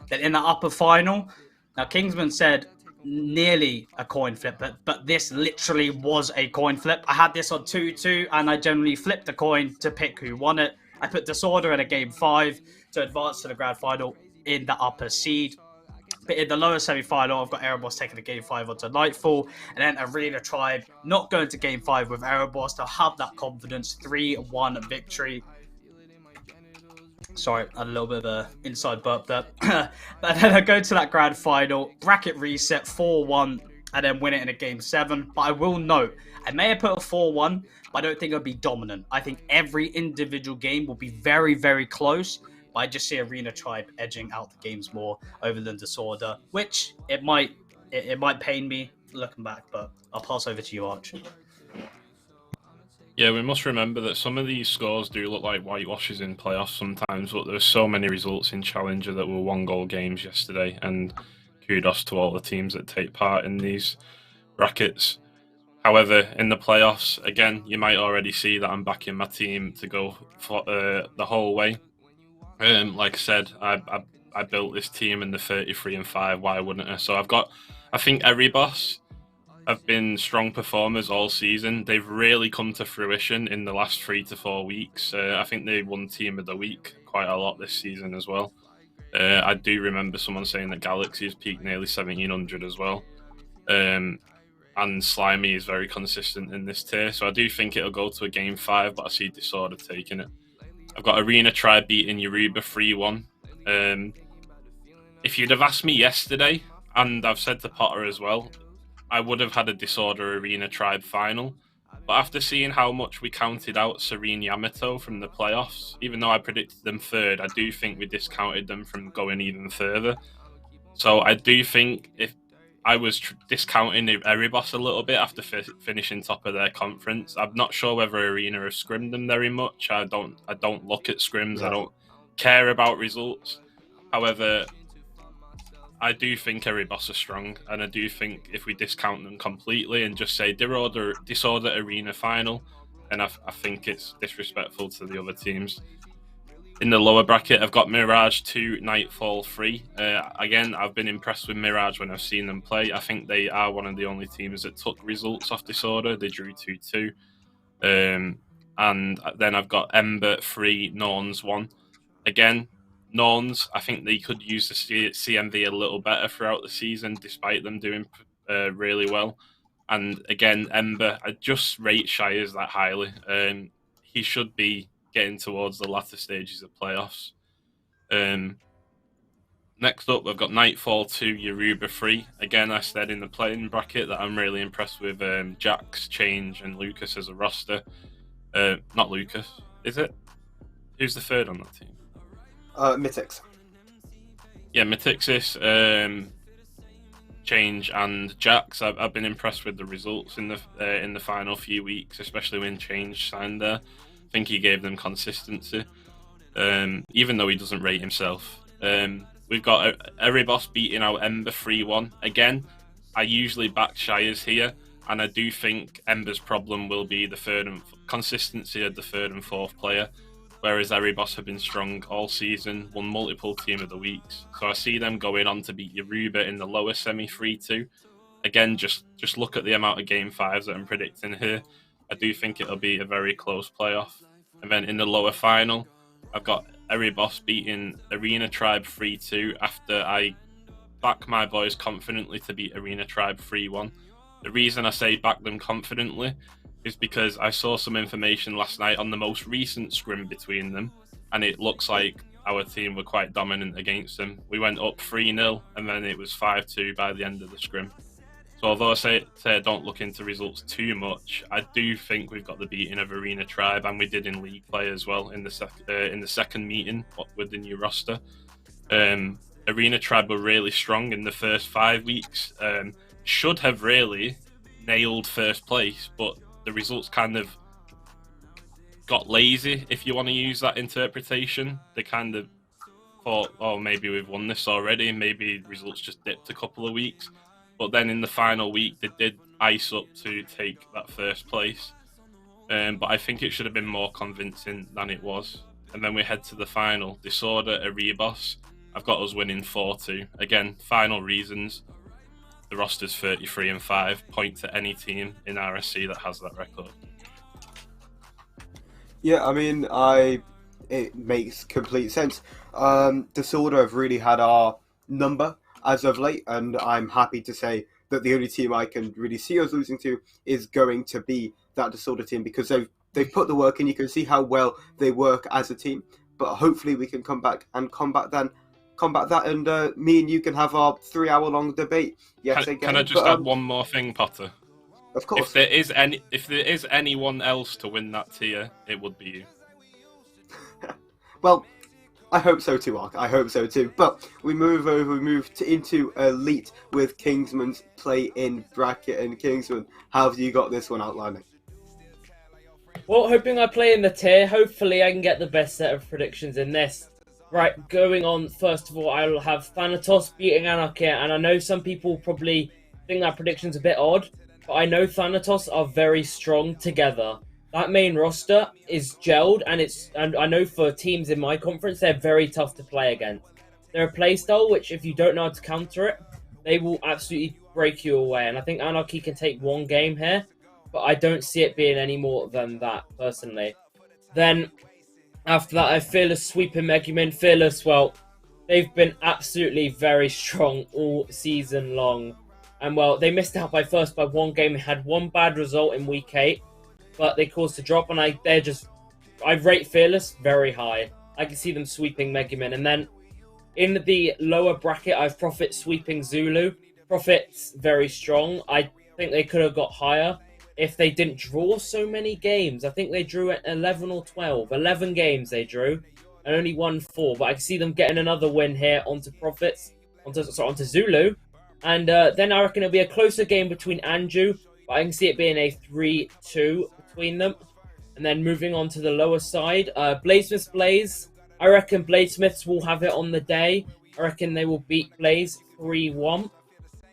D: Then in the upper final, now Kingsman said nearly a coin flip, but this literally was a coin flip. I had this on 2-2, and I generally flipped the coin to pick who won it. I put Disorder in a Game 5 to advance to the grand final in the upper seed. But in the lower semi-final, I've got Erebos taking the Game 5 onto Nightfall. And then Arena Tribe not going to Game 5 with Erebos. They'll have that confidence. 3-1 victory. Sorry, I had a little bit of an inside burp there. But then I go to that grand final. Bracket reset 4-1. And then win it in a Game 7. But I will note, I may have put a 4-1. But I don't think it'll be dominant. I think every individual game will be very, very close. I just see Arena Tribe edging out the games more over than Disorder, which it might pain me looking back, but I'll pass over to you, Arch.
F: Yeah, we must remember that some of these scores do look like whitewashes in playoffs sometimes, but there's so many results in Challenger that were one-goal games yesterday, and kudos to all the teams that take part in these brackets. However, in the playoffs, again, you might already see that I'm backing my team to go for, the whole way. Like I said, I built this team in the 33-5. Why wouldn't I? So I've got I think Erebos have been strong performers all season. They've really come to fruition in the last 3 to 4 weeks. I think they won Team of the Week quite a lot this season as well. I do remember someone saying that Galaxy has peaked nearly 1700 as well. And Slimy is very consistent in this tier, so I do think it'll go to a game 5, but I see Disorder taking it. I've got Arena Tribe beating Yoruba 3-1. If you'd have asked me yesterday, and I've said to Potter as well, I would have had a Disorder Arena Tribe final. But after seeing how much we counted out Serene Yamato from the playoffs, even though I predicted them 3rd, I do think we discounted them from going even further. So I do think if I was discounting Erebos a little bit after finishing top of their conference. I'm not sure whether Arena have scrimmed them very much. I don't look at scrims. I don't care about results. However, I do think Erebos are strong, and I do think if we discount them completely and just say Disorder Arena final, then I think it's disrespectful to the other teams. In the lower bracket, I've got Mirage 2, Nightfall 3. Again, I've been impressed with Mirage when I've seen them play. I think they are one of the only teams that took results off Disorder. They drew 2-2. And then I've got Ember 3, Norns 1. Again, Norns, I think they could use the CMV a little better throughout the season, despite them doing really well. And again, Ember, I just rate Shires that highly. He should be getting towards the latter stages of playoffs. Next up, we've got Nightfall 2, Yoruba 3. Again, I said in the playing bracket that I'm really impressed with Jax, Change, and Lucas as a roster. Not Lucas, is it? Who's the 3rd on that team?
C: Mythics.
F: Yeah, Mythixis, Change, and Jax. I've been impressed with the results in the final few weeks, especially when Change signed there. I think he gave them consistency, even though he doesn't rate himself. We've got Erebos beating out Ember 3-1. Again, I usually back Shires here, and I do think Ember's problem will be the consistency of the 3rd and 4th player, whereas Erebos have been strong all season, won multiple Team of the Weeks. So I see them going on to beat Yoruba in the lower semi 3-2. Again, just look at the amount of game 5s that I'm predicting here. I do think it'll be a very close playoff. And then in the lower final, I've got Erebos beating Arena Tribe 3-2 after I back my boys confidently to beat Arena Tribe 3-1. The reason I say back them confidently is because I saw some information last night on the most recent scrim between them, and it looks like our team were quite dominant against them. We went up 3-0, and then it was 5-2 by the end of the scrim. So although I say I don't look into results too much, I do think we've got the beating of Arena Tribe, and we did in league play as well in the second meeting with the new roster. Arena Tribe were really strong in the first 5 weeks. Should have really nailed first place, but the results kind of got lazy, if you want to use that interpretation. They kind of thought, oh, maybe we've won this already, maybe results just dipped a couple of weeks. But then in the final week, they did ice up to take that first place. But I think it should have been more convincing than it was. And then we head to the final. Disorder, Erebos. I've got us winning 4-2. Again, final reasons. The roster's 33-5. Point to any team in RSC that has that record.
C: Yeah, I mean, it makes complete sense. Disorder have really had our number as of late, and I'm happy to say that the only team I can really see us losing to is going to be that Disorder team, because they've put the work in. You can see how well they work as a team, but hopefully we can come back and combat that, and me and you can have our 3-hour-long debate yet again.
F: Can I just add one more thing, Potter?
C: Of course.
F: If there is anyone else to win that tier, it would be you.
C: Well, I hope so too, Ark. I hope so too. But we move into Elite with Kingsman's play-in bracket. And Kingsman, how have you got this one outlining?
E: Well, hoping I play in the tier, hopefully I can get the best set of predictions in this. Right, going on, first of all, I'll have Thanatos beating Anarchy, and I know some people probably think that prediction's a bit odd, but I know Thanatos are very strong together. That main roster is gelled, and I know for teams in my conference, they're very tough to play against. They're a playstyle which, if you don't know how to counter it, they will absolutely break you away. And I think Anarchy can take one game here, but I don't see it being any more than that, personally. Then, after that, I have Fearless sweeping Megumin. Fearless, well, they've been absolutely very strong all season long. And, well, they missed out by one game. They had one bad result in Week 8, but they caused a drop, and I rate Fearless very high. I can see them sweeping Megumin. And then, in the lower bracket, I have Profit sweeping Zulu. Profit's very strong. I think they could have got higher if they didn't draw so many games. I think they drew at 11 or 12. 11 games they drew and only won 4. But I can see them getting another win here onto onto Zulu. And then I reckon it'll be a closer game between Anju. But I can see it being a 3-2 between them. And then moving on to the lower side, Bladesmiths Blaze. I reckon Bladesmiths will have it on the day. I reckon they will beat Blaze 3-1.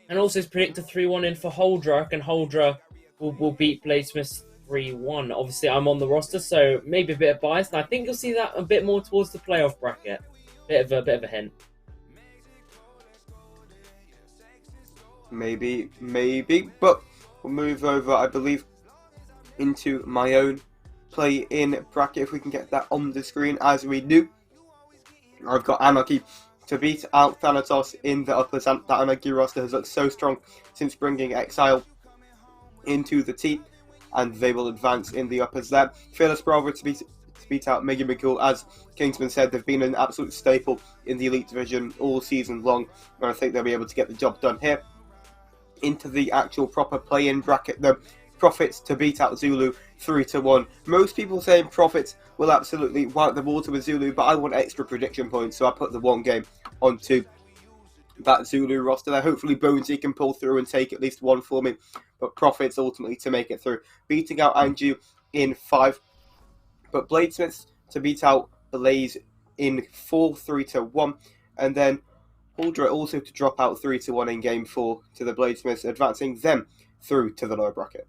E: And also it's predicted 3-1 in for Holdra. I reckon Holdra will beat Bladesmiths 3-1. Obviously, I'm on the roster, so maybe a bit of bias. And I think you'll see that a bit more towards the playoff bracket. Bit of a hint.
C: Maybe. But we'll move over, I believe, into my own play-in bracket, if we can get that on the screen as we do. I've got Anarchy to beat out Thanatos in the uppers, and that Anarchy roster has looked so strong since bringing Exile into the team, and they will advance in the uppers there. Fearless Bravo to beat out Mega McCool. As Kingsman said, they've been an absolute staple in the Elite Division all season long, and I think they'll be able to get the job done here. Into the actual proper play-in bracket, the Profits to beat out Zulu 3-1. Most people saying Profits will absolutely wipe the water with Zulu, but I want extra prediction points, so I put the one game onto that Zulu roster there. Hopefully Bonesy can pull through and take at least one for me, but Profits ultimately to make it through, beating out Anju in 5. But Bladesmiths to beat out Blaze in 4, 3-1, and then Holdra also to drop out 3-1 in game 4 to the Bladesmiths, advancing them through to the lower bracket.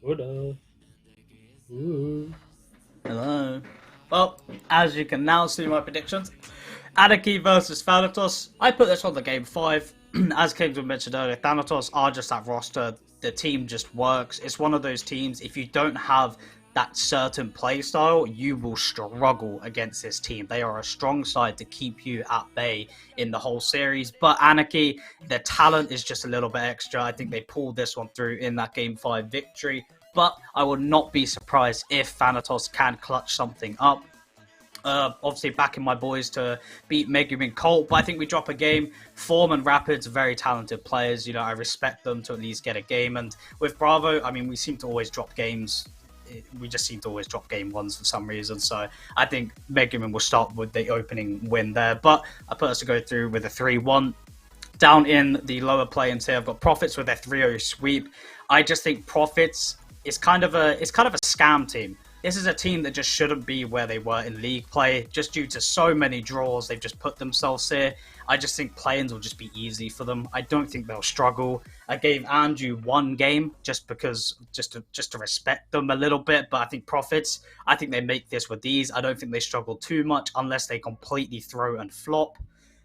D: Hello. Well, as you can now see my predictions, Anarchy versus Thanatos. I put this on the game 5. As Kingsman mentioned earlier, Thanatos are just that roster. The team just works. It's one of those teams, if you don't have that certain play style, you will struggle against this team. They are a strong side to keep you at bay in the whole series. But Anarchy, their talent is just a little bit extra. I think they pulled this one through in that Game 5 victory. But I will not be surprised if Thanatos can clutch something up. Obviously backing my boys to beat Megumin Colt, but I think we drop a game. Form and Rapids are very talented players. You know, I respect them to at least get a game. And with Bravo, I mean, we seem to always drop games. We just seem to always drop game 1s for some reason. So I think Megumin will start with the opening win there. But I put us to go through with a 3-1. Down in the lower play-ins here, I've got Profits with their 3-0 sweep. I just think Profits is kind of a scam team. This is a team that just shouldn't be where they were in league play, just due to so many draws they've just put themselves here. I just think play-ins will just be easy for them. I don't think they'll struggle. I gave Anju one game just to respect them a little bit, but I think Profits, I think they make this with these. I don't think they struggle too much unless they completely throw and flop.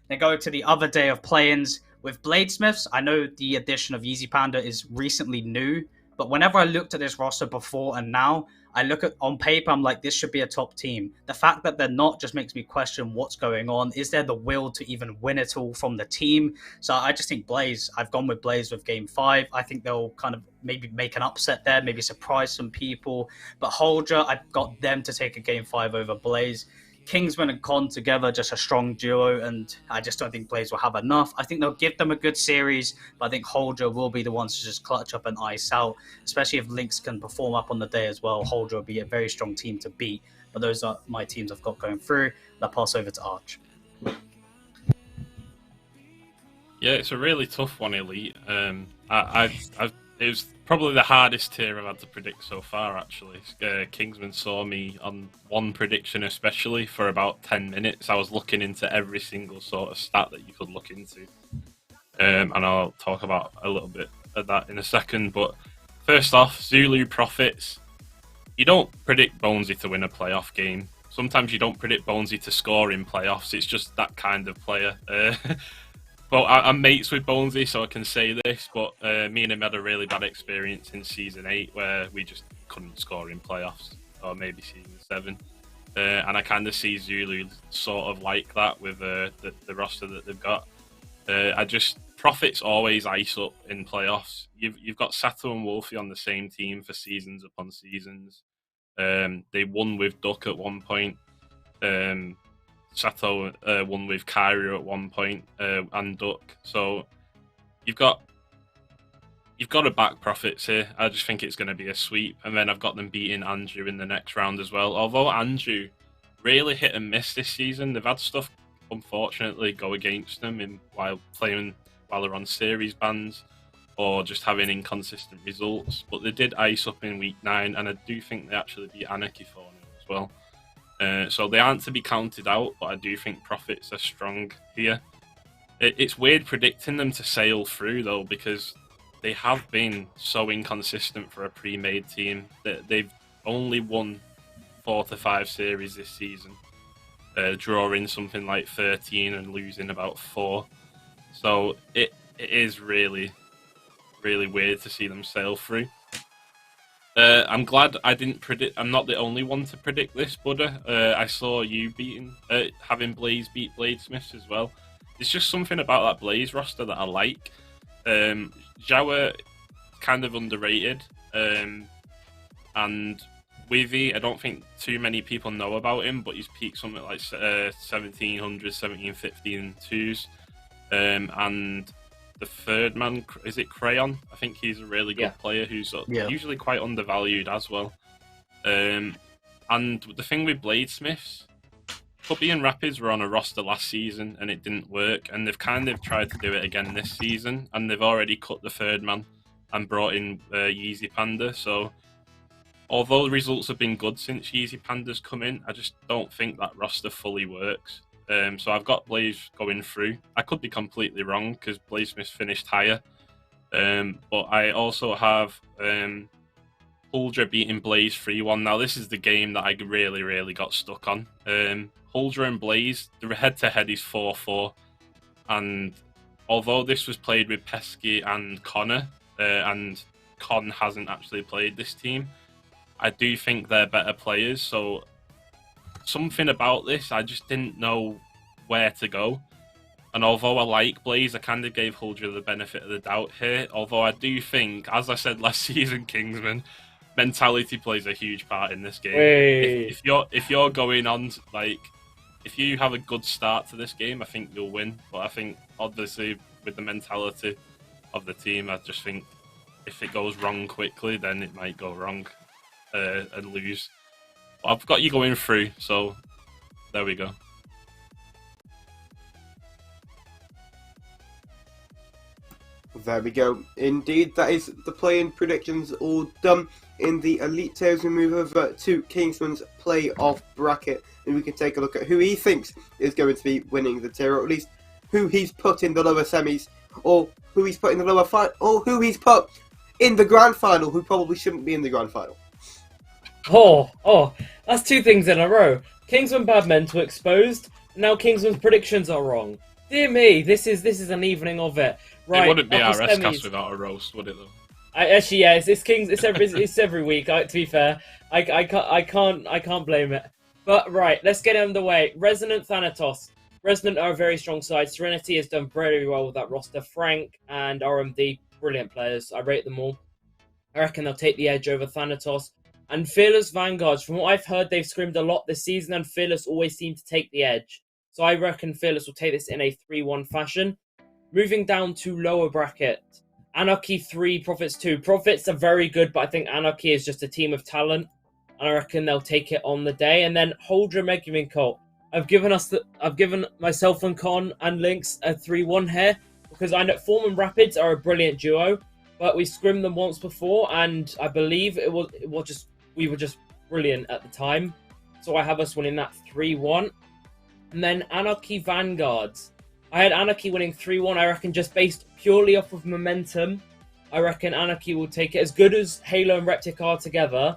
D: Then go to the other day of play-ins with Bladesmiths. I know the addition of Easy Panda is recently new, but whenever I looked at this roster before and now, I look at on paper, I'm like, this should be a top team. The fact that they're not just makes me question what's going on. Is there the will to even win it all from the team? So I just think Blaze, I've gone with Blaze with game 5. I think they'll kind of maybe make an upset there, maybe surprise some people. But Holdra, I've got them to take a game 5 over Blaze. Kingsman and Con together, just a strong duo, and I just don't think Blaze will have enough. I think they'll give them a good series, but I think Holdra will be the ones to just clutch up and ice out, especially if Lynx can perform up on the day as well. Holdra will be a very strong team to beat, but those are my teams I've got going through. I'll pass over to Arch.
F: Yeah, it's a really tough one, Elite. It was probably the hardest tier I've had to predict so far, actually. Kingsman saw me on one prediction especially for about 10 minutes. I was looking into every single sort of stat that you could look into. And I'll talk about a little bit of that in a second. But first off, Zulu Profits. you don't predict Bonesy to win a playoff game. Sometimes you don't predict Bonesy to score in playoffs. It's just that kind of player. But I'm mates with Bonesy, so I can say this. But me and him had a really bad experience in Season 8 where we just couldn't score in playoffs, or maybe Season 7. And I kind of see Zulu sort of like that with the roster that they've got. Profits always ice up in playoffs. You've got Sato and Wolfie on the same team for seasons upon seasons. They won with Duck at one point. Sato won with Kyrie at one point, and Duck. So you've got to back Profits here. I just think it's going to be a sweep, and then I've got them beating Andrew in the next round as well. Although Andrew really hit and miss this season, they've had stuff unfortunately go against them while they're on series bans or just having inconsistent results. But they did ice up in week 9, and I do think they actually beat Anarchy 4-0 as well. So they aren't to be counted out, but I do think Profits are strong here. It's weird predicting them to sail through, though, because they have been so inconsistent for a pre-made team. They've only won 4 to 5 series this season, drawing something like 13 and losing about 4. So it is really, really weird to see them sail through. I'm glad I didn't predict. I'm not the only one to predict this, Buddha. I saw you having Blaze beat Bladesmiths as well. There's just something about that Blaze roster that I like. Jawa kind of underrated, and Wivy, I don't think too many people know about him, but he's peaked something like 1700, 1750 and 2s, and the third man, is it Crayon? I think he's a really good player who's usually quite undervalued as well. And the thing with Bladesmiths, Puppy and Rapids were on a roster last season and it didn't work, and they've kind of tried to do it again this season, and they've already cut the third man and brought in Yeezy Panda. So although the results have been good since Yeezy Panda's come in, I just don't think that roster fully works. So I've got Blaze going through. I could be completely wrong because Bladesmith finished higher. But I also have Huldra beating Blaze 3-1. Now this is the game that I really, really got stuck on. Huldra and Blaze, the head-to-head is 4-4. And although this was played with Pesky and Connor, and Con hasn't actually played this team, I do think they're better players. So something about this, I just didn't know where to go. And although I like Blaze, I kind of gave Huldra the benefit of the doubt here. Although I do think, as I said last season, Kingsman, mentality plays a huge part in this game. If you're going on, like, if you have a good start to this game, I think you'll win. But I think, obviously, with the mentality of the team, I just think if it goes wrong quickly, then it might go wrong and lose. But I've got you going through, so there we go.
C: There we go. Indeed, that is the play-in predictions all done. In the Elite Tiers, we move over to Kingsman's playoff bracket, and we can take a look at who he thinks is going to be winning the tier, or at least who he's put in the lower semis, or who he's put in the lower final, or who he's put in the grand final, who probably shouldn't be in the grand final.
E: Oh, that's 2 things in a row. Kingsman bad mental exposed. Now Kingsman's predictions are wrong. Dear me, this is an evening of it. Right,
F: it wouldn't be RSCast
E: semis
F: without a roast, would it though?
E: It's every week. To be fair, I can't blame it. But right, let's get underway. Resonant Thanatos. Resonant are a very strong side. Serenity has done very well with that roster. Frank and RMD, brilliant players. I rate them all. I reckon they'll take the edge over Thanatos. And Fearless Vanguards, from what I've heard, they've scrimmed a lot this season, and Fearless always seem to take the edge. So I reckon Fearless will take this in a 3-1 fashion. Moving down to lower bracket. Anarchy 3, Profits 2. Profits are very good, but I think Anarchy is just a team of talent, and I reckon they'll take it on the day. And then Huldra Megumin Cult. I've given myself and Con and Lynx a 3-1 here, because I know Form and Rapids are a brilliant duo, but we scrimmed them once before, and I believe we were just brilliant at the time. So I have us winning that 3-1. And then Anarchy Vanguards. I had Anarchy winning 3-1, I reckon, just based purely off of momentum. I reckon Anarchy will take it. As good as Halo and Reptic are together,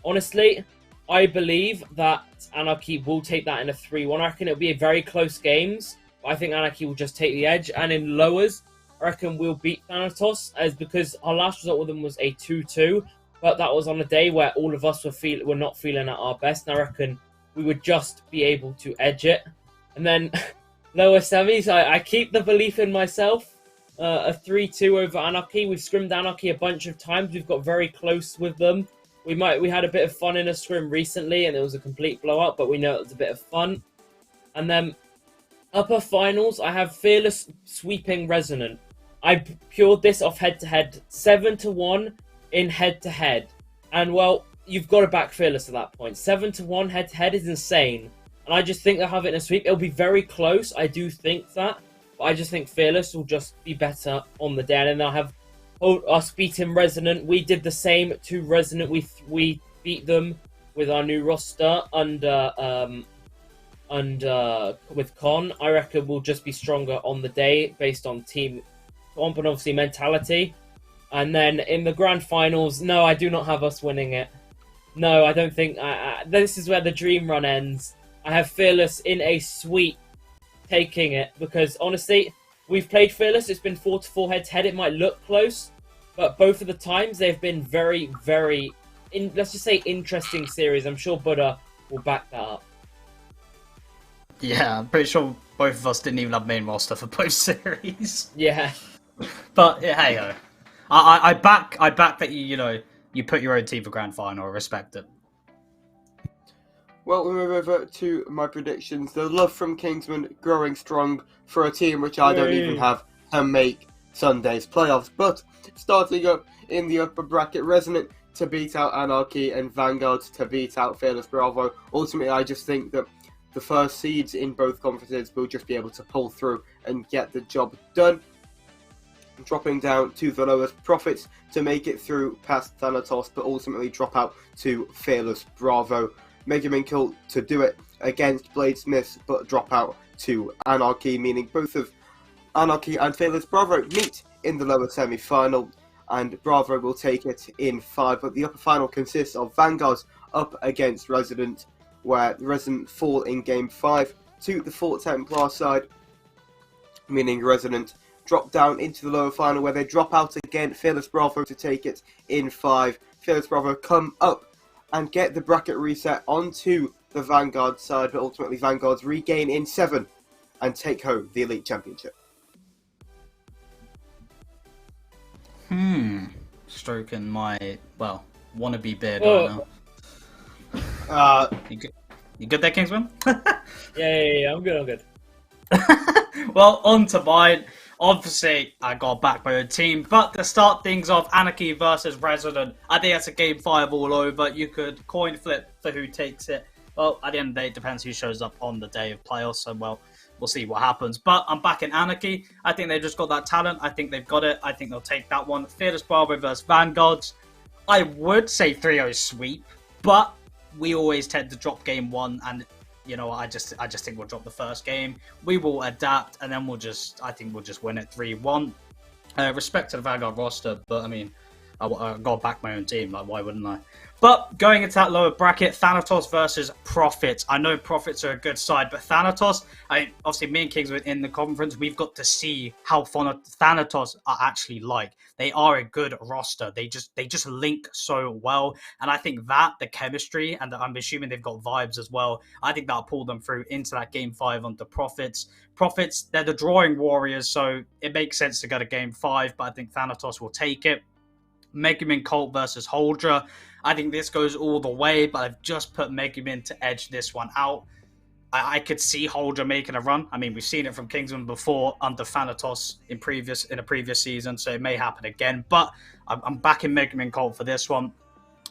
E: honestly, I believe that Anarchy will take that in a 3-1. I reckon it'll be a very close games. But I think Anarchy will just take the edge. And in lowers, I reckon we'll beat Thanatos, as because our last result with them was a 2-2. But that was on a day where all of us were not feeling at our best. And I reckon we would just be able to edge it. And then lower semis, I keep the belief in myself. A 3-2 over Anarchy. We've scrimmed Anarchy a bunch of times. We've got very close with them. We had a bit of fun in a scrim recently, and it was a complete blowout, but we know it was a bit of fun. And then upper finals, I have Fearless sweeping Resonant. I pured this off head-to-head, 7-1 in head-to-head. And, well, you've got to back Fearless at that point. 7-1 head-to-head is insane. And I just think they'll have it in a sweep. It'll be very close, I do think that. But I just think Fearless will just be better on the day. And then they'll have us beating Resonant. We did the same to Resonant. We beat them with our new roster under with Con. I reckon we'll just be stronger on the day based on team comp and obviously mentality. And then in the grand finals, no, I do not have us winning it. No, I don't think. This is where the dream run ends. I have Fearless in a sweep taking it because honestly, we've played Fearless. It's been 4-4 head-to-head. It might look close, but both of the times they've been very, very, let's just say, interesting series. I'm sure Buddha will back that up.
D: Yeah, I'm pretty sure both of us didn't even have main roster for both series.
E: Yeah.
D: But yeah, hey ho, I back that you put your own team for grand final. I respect it.
C: Well, we move over to my predictions. The love from Kingsman growing strong for a team which I don't even have to make Sunday's playoffs. But starting up in the upper bracket, Resonant to beat out Anarchy and Vanguard to beat out Fearless Bravo. Ultimately, I just think that the first seeds in both conferences will just be able to pull through and get the job done. Dropping down to the lowest, Profits to make it through past Thanatos, but ultimately drop out to Fearless Bravo. Mega Man Cult to do it against Bladesmiths, but drop out to Anarchy, meaning both of Anarchy and Fearless Bravo meet in the lower semi-final, and Bravo will take it in 5. But the upper final consists of Vanguards up against Resident, where Resident fall in Game 5 to the Fort Templar side, meaning Resident drop down into the lower final, where they drop out again, Fearless Bravo to take it in 5. Fearless Bravo come up and get the bracket reset onto the Vanguard side, but ultimately Vanguards regain in 7 and take home the Elite Championship.
D: Stroking my, wannabe beard right now. You good there, Kingsman?
E: Yeah, I'm good.
D: Well, on to mine. Obviously, I got back my own team, but to start things off, Anarchy versus Resident. I think that's a Game 5 all over. You could coin flip for who takes it. Well, at the end of the day, it depends who shows up on the day of playoffs, so, we'll see what happens. But I'm back in Anarchy. I think they've just got that talent. I think they've got it. I think they'll take that one. Fearless Bravo versus Vanguards. I would say 3-0 sweep, but we always tend to drop Game 1, and I just think we'll drop the first game. We will adapt, and then I think we'll just win it 3-1. Respect to the Vanguard roster, but I mean, I got to back my own team. Like, why wouldn't I? But going into that lower bracket, Thanatos versus Profits. I know Profits are a good side, but Thanatos, obviously me and Kings were in the conference. We've got to see how Thanatos are actually like. They are a good roster. They just link so well. And I think that, the chemistry, and I'm assuming they've got vibes as well, I think that'll pull them through into that Game 5 onto Profits. Profits, they're the drawing warriors, so it makes sense to go to Game 5, but I think Thanatos will take it. Megamin Colt versus Holdra. I think this goes all the way, but I've just put Megamin to edge this one out. I could see Holdra making a run. I mean, we've seen it from Kingsman before under Thanatos in a previous season, so it may happen again. But I'm backing Megamin Colt for this one.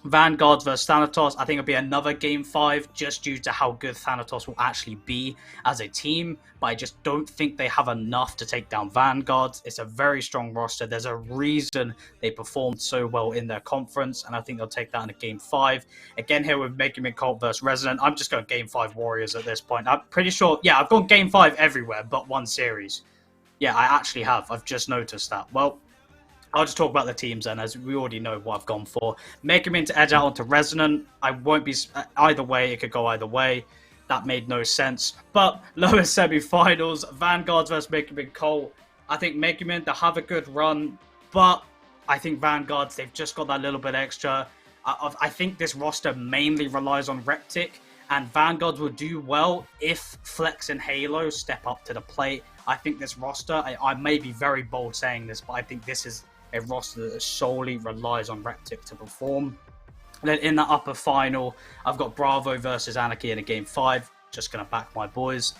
D: Vanguards versus Thanatos, I think it'll be another Game 5 just due to how good Thanatos will actually be as a team, but I just don't think they have enough to take down Vanguards. It's a very strong roster. There's a reason they performed so well in their conference, and I think they'll take that in a Game 5. Again, here with Megamin Colt versus Resident, I'm just going Game 5 Warriors at this point. I'm pretty sure, yeah, I've gone Game 5 everywhere but one series. Yeah, I actually have. I've just noticed that. Well, I'll just talk about the teams then, as we already know what I've gone for. Megamin to edge out onto Resonant. I won't be either way. It could go either way. That made no sense. But lower semi-finals, Vanguards versus Megamin Cole. I think Megamin, they have a good run, but I think Vanguards, they've just got that little bit extra. I think this roster mainly relies on Reptic, and Vanguards will do well if Flex and Halo step up to the plate. I think this roster, I may be very bold saying this, but I think this is a roster that solely relies on Reptic to perform. And then in the upper final, I've got Bravo versus Anarchy in a game 5. Just going to back my boys.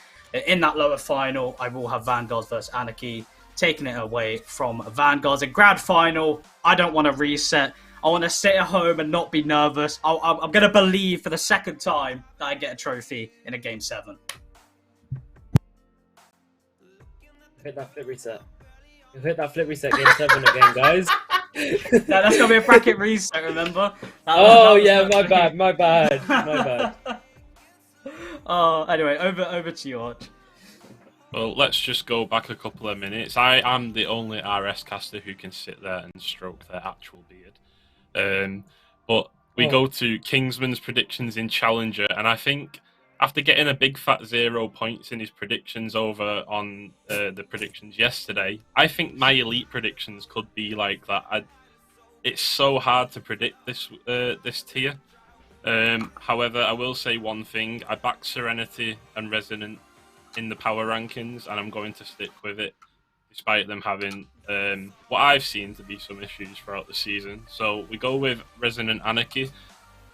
D: In that lower final, I will have Vanguards versus Anarchy, taking it away from Vanguards. In grand final, I don't want to reset. I want to sit at home and not be nervous. I'm going to believe for the second time that I get a trophy in a game 7.
E: Hit that flip reset. You hit that flip reset game 7 again, guys.
D: No, that's going to be a bracket reset, remember?
E: My bad.
D: Oh, anyway, over to you, Arch.
F: Well, let's just go back a couple of minutes. I am the only RS caster who can sit there and stroke their actual beard. But we go to Kingsman's predictions in Challenger, and I think after getting a big fat 0 points in his predictions over on the predictions yesterday, I think my elite predictions could be like that. It's so hard to predict this tier. However, I will say one thing. I back Serenity and Resonant in the power rankings, and I'm going to stick with it, despite them having what I've seen to be some issues throughout the season. So we go with Resonant Anarchy.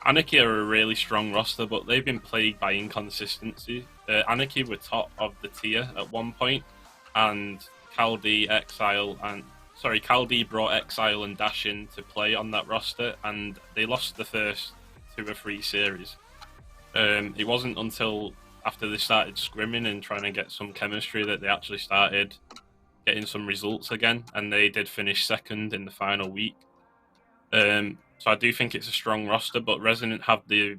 F: Anarchy are a really strong roster, but they've been plagued by inconsistency. Anarchy were top of the tier at one point, and Caldi brought Exile and Dash in to play on that roster, and they lost the first 2 or 3 series. It wasn't until after they started scrimming and trying to get some chemistry that they actually started getting some results again, and they did finish second in the final week. So I do think it's a strong roster, but Resonant have the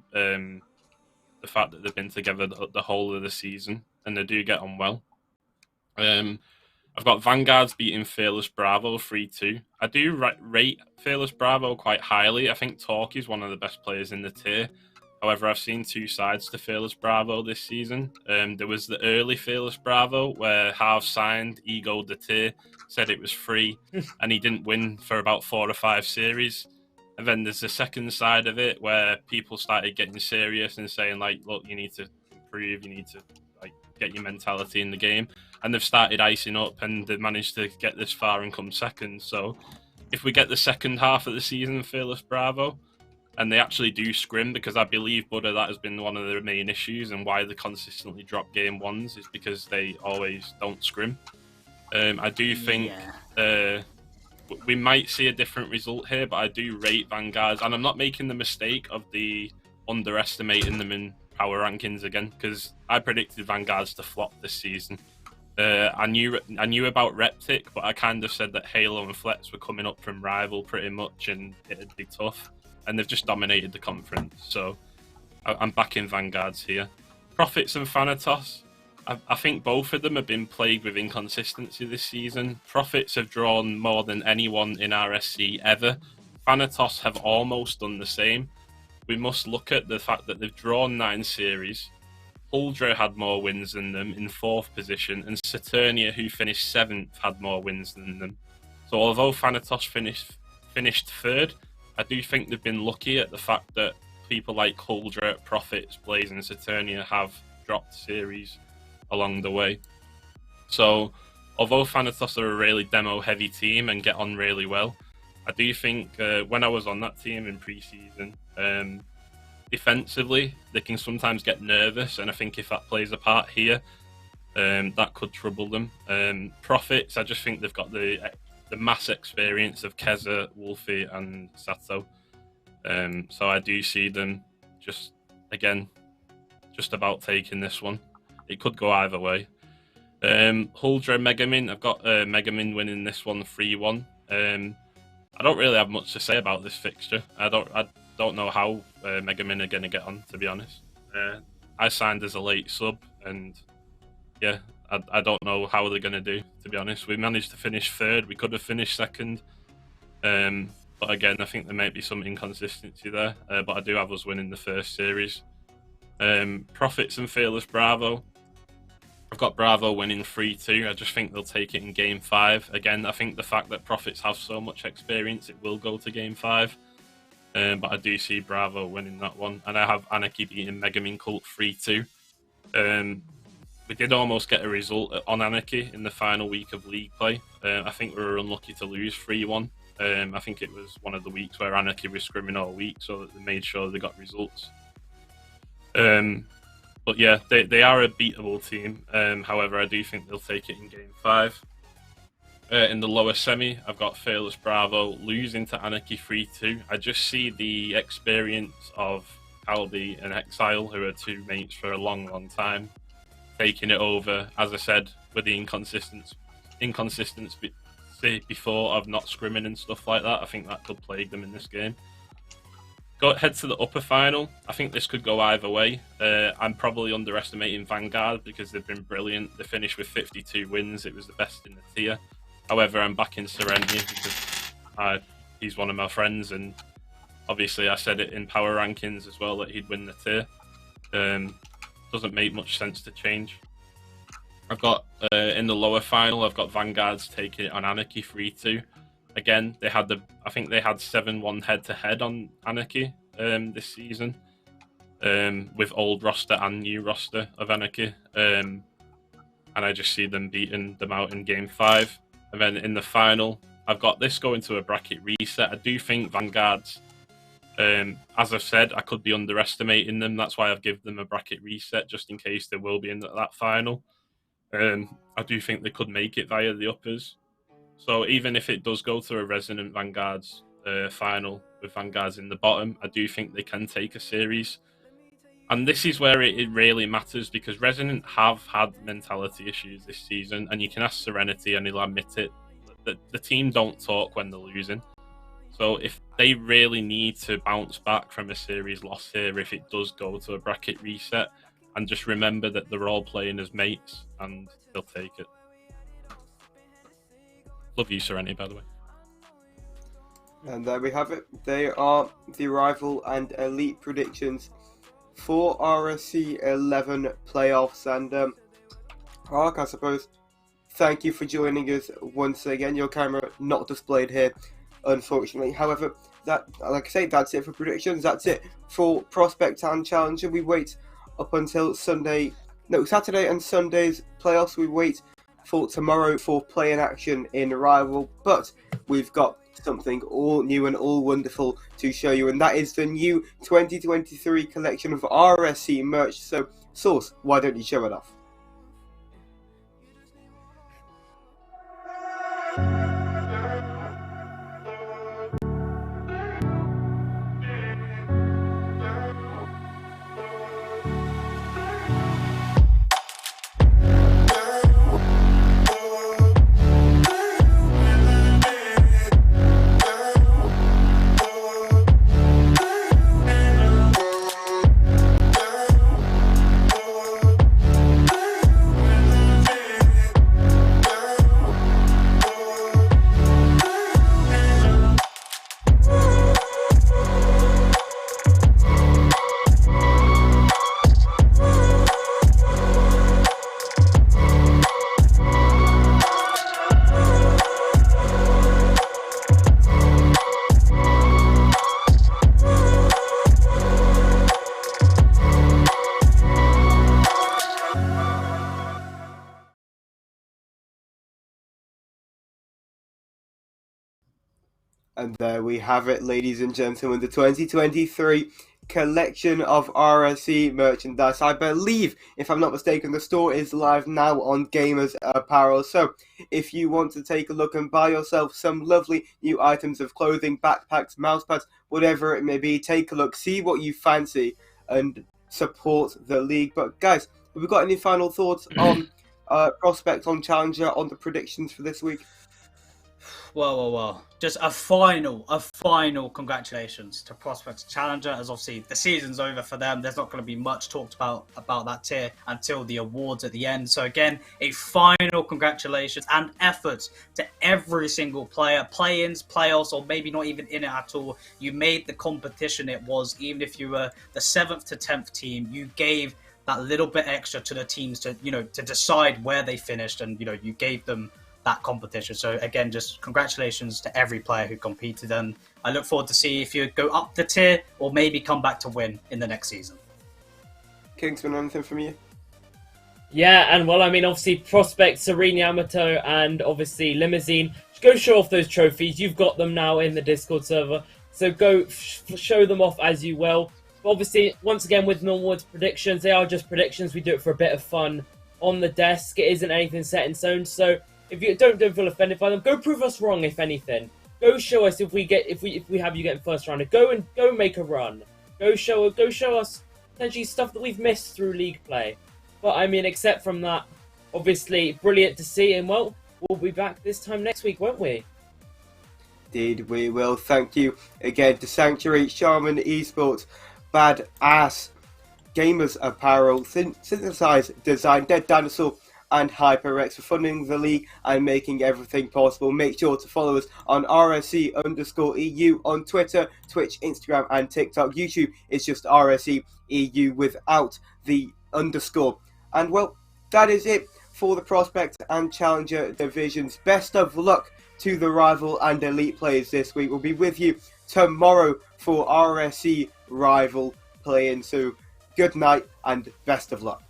F: fact that they've been together the whole of the season, and they do get on well. I've got Vanguards beating Fearless Bravo 3-2. I do rate Fearless Bravo quite highly. I think Talk is one of the best players in the tier. However, I've seen 2 sides to Fearless Bravo this season. There was the early Fearless Bravo where Harv signed, egoed the tier, said it was free, and he didn't win for about 4 or 5 series. And then there's the second side of it where people started getting serious and saying, like, look, you need to improve, you need to get your mentality in the game. And they've started icing up, and they've managed to get this far and come second. So if we get the second half of the season, Fearless Bravo, and they actually do scrim, because I believe, Buddha, that has been one of their main issues, and why they consistently drop game 1s is because they always don't scrim. I do think we might see a different result here, but I do rate Vanguards, and I'm not making the mistake of underestimating them in power rankings again, because I predicted Vanguards to flop this season. I knew about Reptic, but I kind of said that Halo and Flex were coming up from rival pretty much, and it'd be tough. And they've just dominated the conference, so I'm backing Vanguards here. Profits and Thanatos, I think both of them have been plagued with inconsistency this season. Profits have drawn more than anyone in RSC ever. Thanatos have almost done the same. We must look at the fact that they've drawn 9 series. Huldra had more wins than them in 4th position, and Saturnia, who finished 7th, had more wins than them. So although Thanatos finished 3rd, I do think they've been lucky at the fact that people like Huldra, Profits, Blaze, and Saturnia have dropped series along the way. So although Thanatos are a really demo-heavy team and get on really well, I do think when I was on that team in pre-season, defensively, they can sometimes get nervous, and I think if that plays a part here, that could trouble them. Profits, I just think they've got the mass experience of Keza, Wolfie, and Sato. So I do see them just about taking this one. It could go either way. Huldra, Megamin, I've got Megamin winning this one 3-1. I don't really have much to say about this fixture. I don't know how Megamin are going to get on, to be honest. I signed as a late sub, and yeah, I don't know how they're going to do, to be honest. We managed to finish 3rd. We could have finished 2nd. But again, I think there might be some inconsistency there. But I do have us winning the first series. Profits and Fearless Bravo. I've got Bravo winning 3-2. I just think they'll take it in Game 5. Again, I think the fact that Profits have so much experience, it will go to Game 5. But I do see Bravo winning that one. And I have Anarchy beating Megamin Cult 3-2. We did almost get a result on Anarchy in the final week of league play. I think we were unlucky to lose 3-1. I think it was one of the weeks where Anarchy was scrimming all week, so that they made sure they got results. But yeah, they are a beatable team. However, I do think they'll take it in Game 5. In the lower semi, I've got Fearless Bravo losing to Anarchy 3-2. I just see the experience of Aldi and Exile, who are two mates for a long, long time, taking it over. As I said, with the inconsistency before of not scrimming and stuff like that, I think that could plague them in this game. Head to the upper final. I think this could go either way. I'm probably underestimating Vanguard because they've been brilliant. They finished with 52 wins. It was the best in the tier. However, I'm backing Serenity because he's one of my friends, and obviously I said it in power rankings as well that he'd win the tier. Doesn't make much sense to change. I've got in the lower final, I've got Vanguards taking it on Anarchy 3-2. Again, I think they had 7-1 head-to-head on Anarchy this season, with old roster and new roster of Anarchy. And I just see them beating them out in Game 5. And then in the final, I've got this going to a bracket reset. I do think Vanguards, as I've said, I could be underestimating them. That's why I've given them a bracket reset, just in case they will be in that final. I do think they could make it via the uppers. So even if it does go to a Resonant Vanguards final with Vanguards in the bottom, I do think they can take a series. And this is where it really matters, because Resonant have had mentality issues this season, and you can ask Serenity and he'll admit it. The team don't talk when they're losing. So if they really need to bounce back from a series loss here, if it does go to a bracket reset, and just remember that they're all playing as mates, and they'll take it. Love you, Serenity, by the way.
C: And there we have it. They are the rival and elite predictions for RSC11 playoffs. And Ark, I suppose, thank you for joining us once again. Your camera not displayed here, unfortunately. However, that, like I say, that's it for predictions. That's it for Prospect and Challenger. We wait up until Saturday and Sunday's playoffs. We wait for tomorrow for play-in action in Rival, but we've got something all new and all wonderful to show you, and that is the new 2023 collection of RSC merch. So, Source, why don't you show it off? And there we have it, ladies and gentlemen, the 2023 collection of RSC merchandise. I believe, if I'm not mistaken, the store is live now on Gamers Apparel. So if you want to take a look and buy yourself some lovely new items of clothing, backpacks, mousepads, whatever it may be, take a look, see what you fancy, and support the league. But guys, have we got any final thoughts on Prospect, on Challenger, on the predictions for this week?
D: Well. Just a final congratulations to Prospects Challenger, as obviously the season's over for them. There's not going to be much talked about that tier until the awards at the end. So again, a final congratulations and efforts to every single player, play-ins, playoffs, or maybe not even in it at all. You made the competition it was, even if you were the 7th to 10th team, you gave that little bit extra to the teams to, to decide where they finished, and, you gave them that competition. So again, just congratulations to every player who competed, and I look forward to see if you go up the tier or maybe come back to win in the next season.
C: Kingsman, anything from you?
E: Yeah, and well, I mean, obviously, Prospect, Serene Yamato, and obviously Limousine. Go show off those trophies. You've got them now in the Discord server, so go show them off as you will. But obviously, once again, with Norwood's predictions, they are just predictions. We do it for a bit of fun on the desk. It isn't anything set in stone, so if you don't feel offended by them, go prove us wrong. If anything, go show us if we have you getting first round. Go make a run. Go show us potentially stuff that we've missed through league play. But I mean, except from that, obviously brilliant to see, and well, we'll be back this time next week, won't we?
C: Indeed, we will. Thank you again to Sanctuary, Shaman Esports, Badass Gamers Apparel, Synthesized Design, Dead Dinosaur, and HyperX for funding the league and making everything possible. Make sure to follow us on RSC_EU on Twitter, Twitch, Instagram, and TikTok. YouTube is just RSC EU without the underscore. And well, that is it for the Prospect and Challenger divisions. Best of luck to the rival and elite players this week. We'll be with you tomorrow for RSC rival play-in. So good night and best of luck.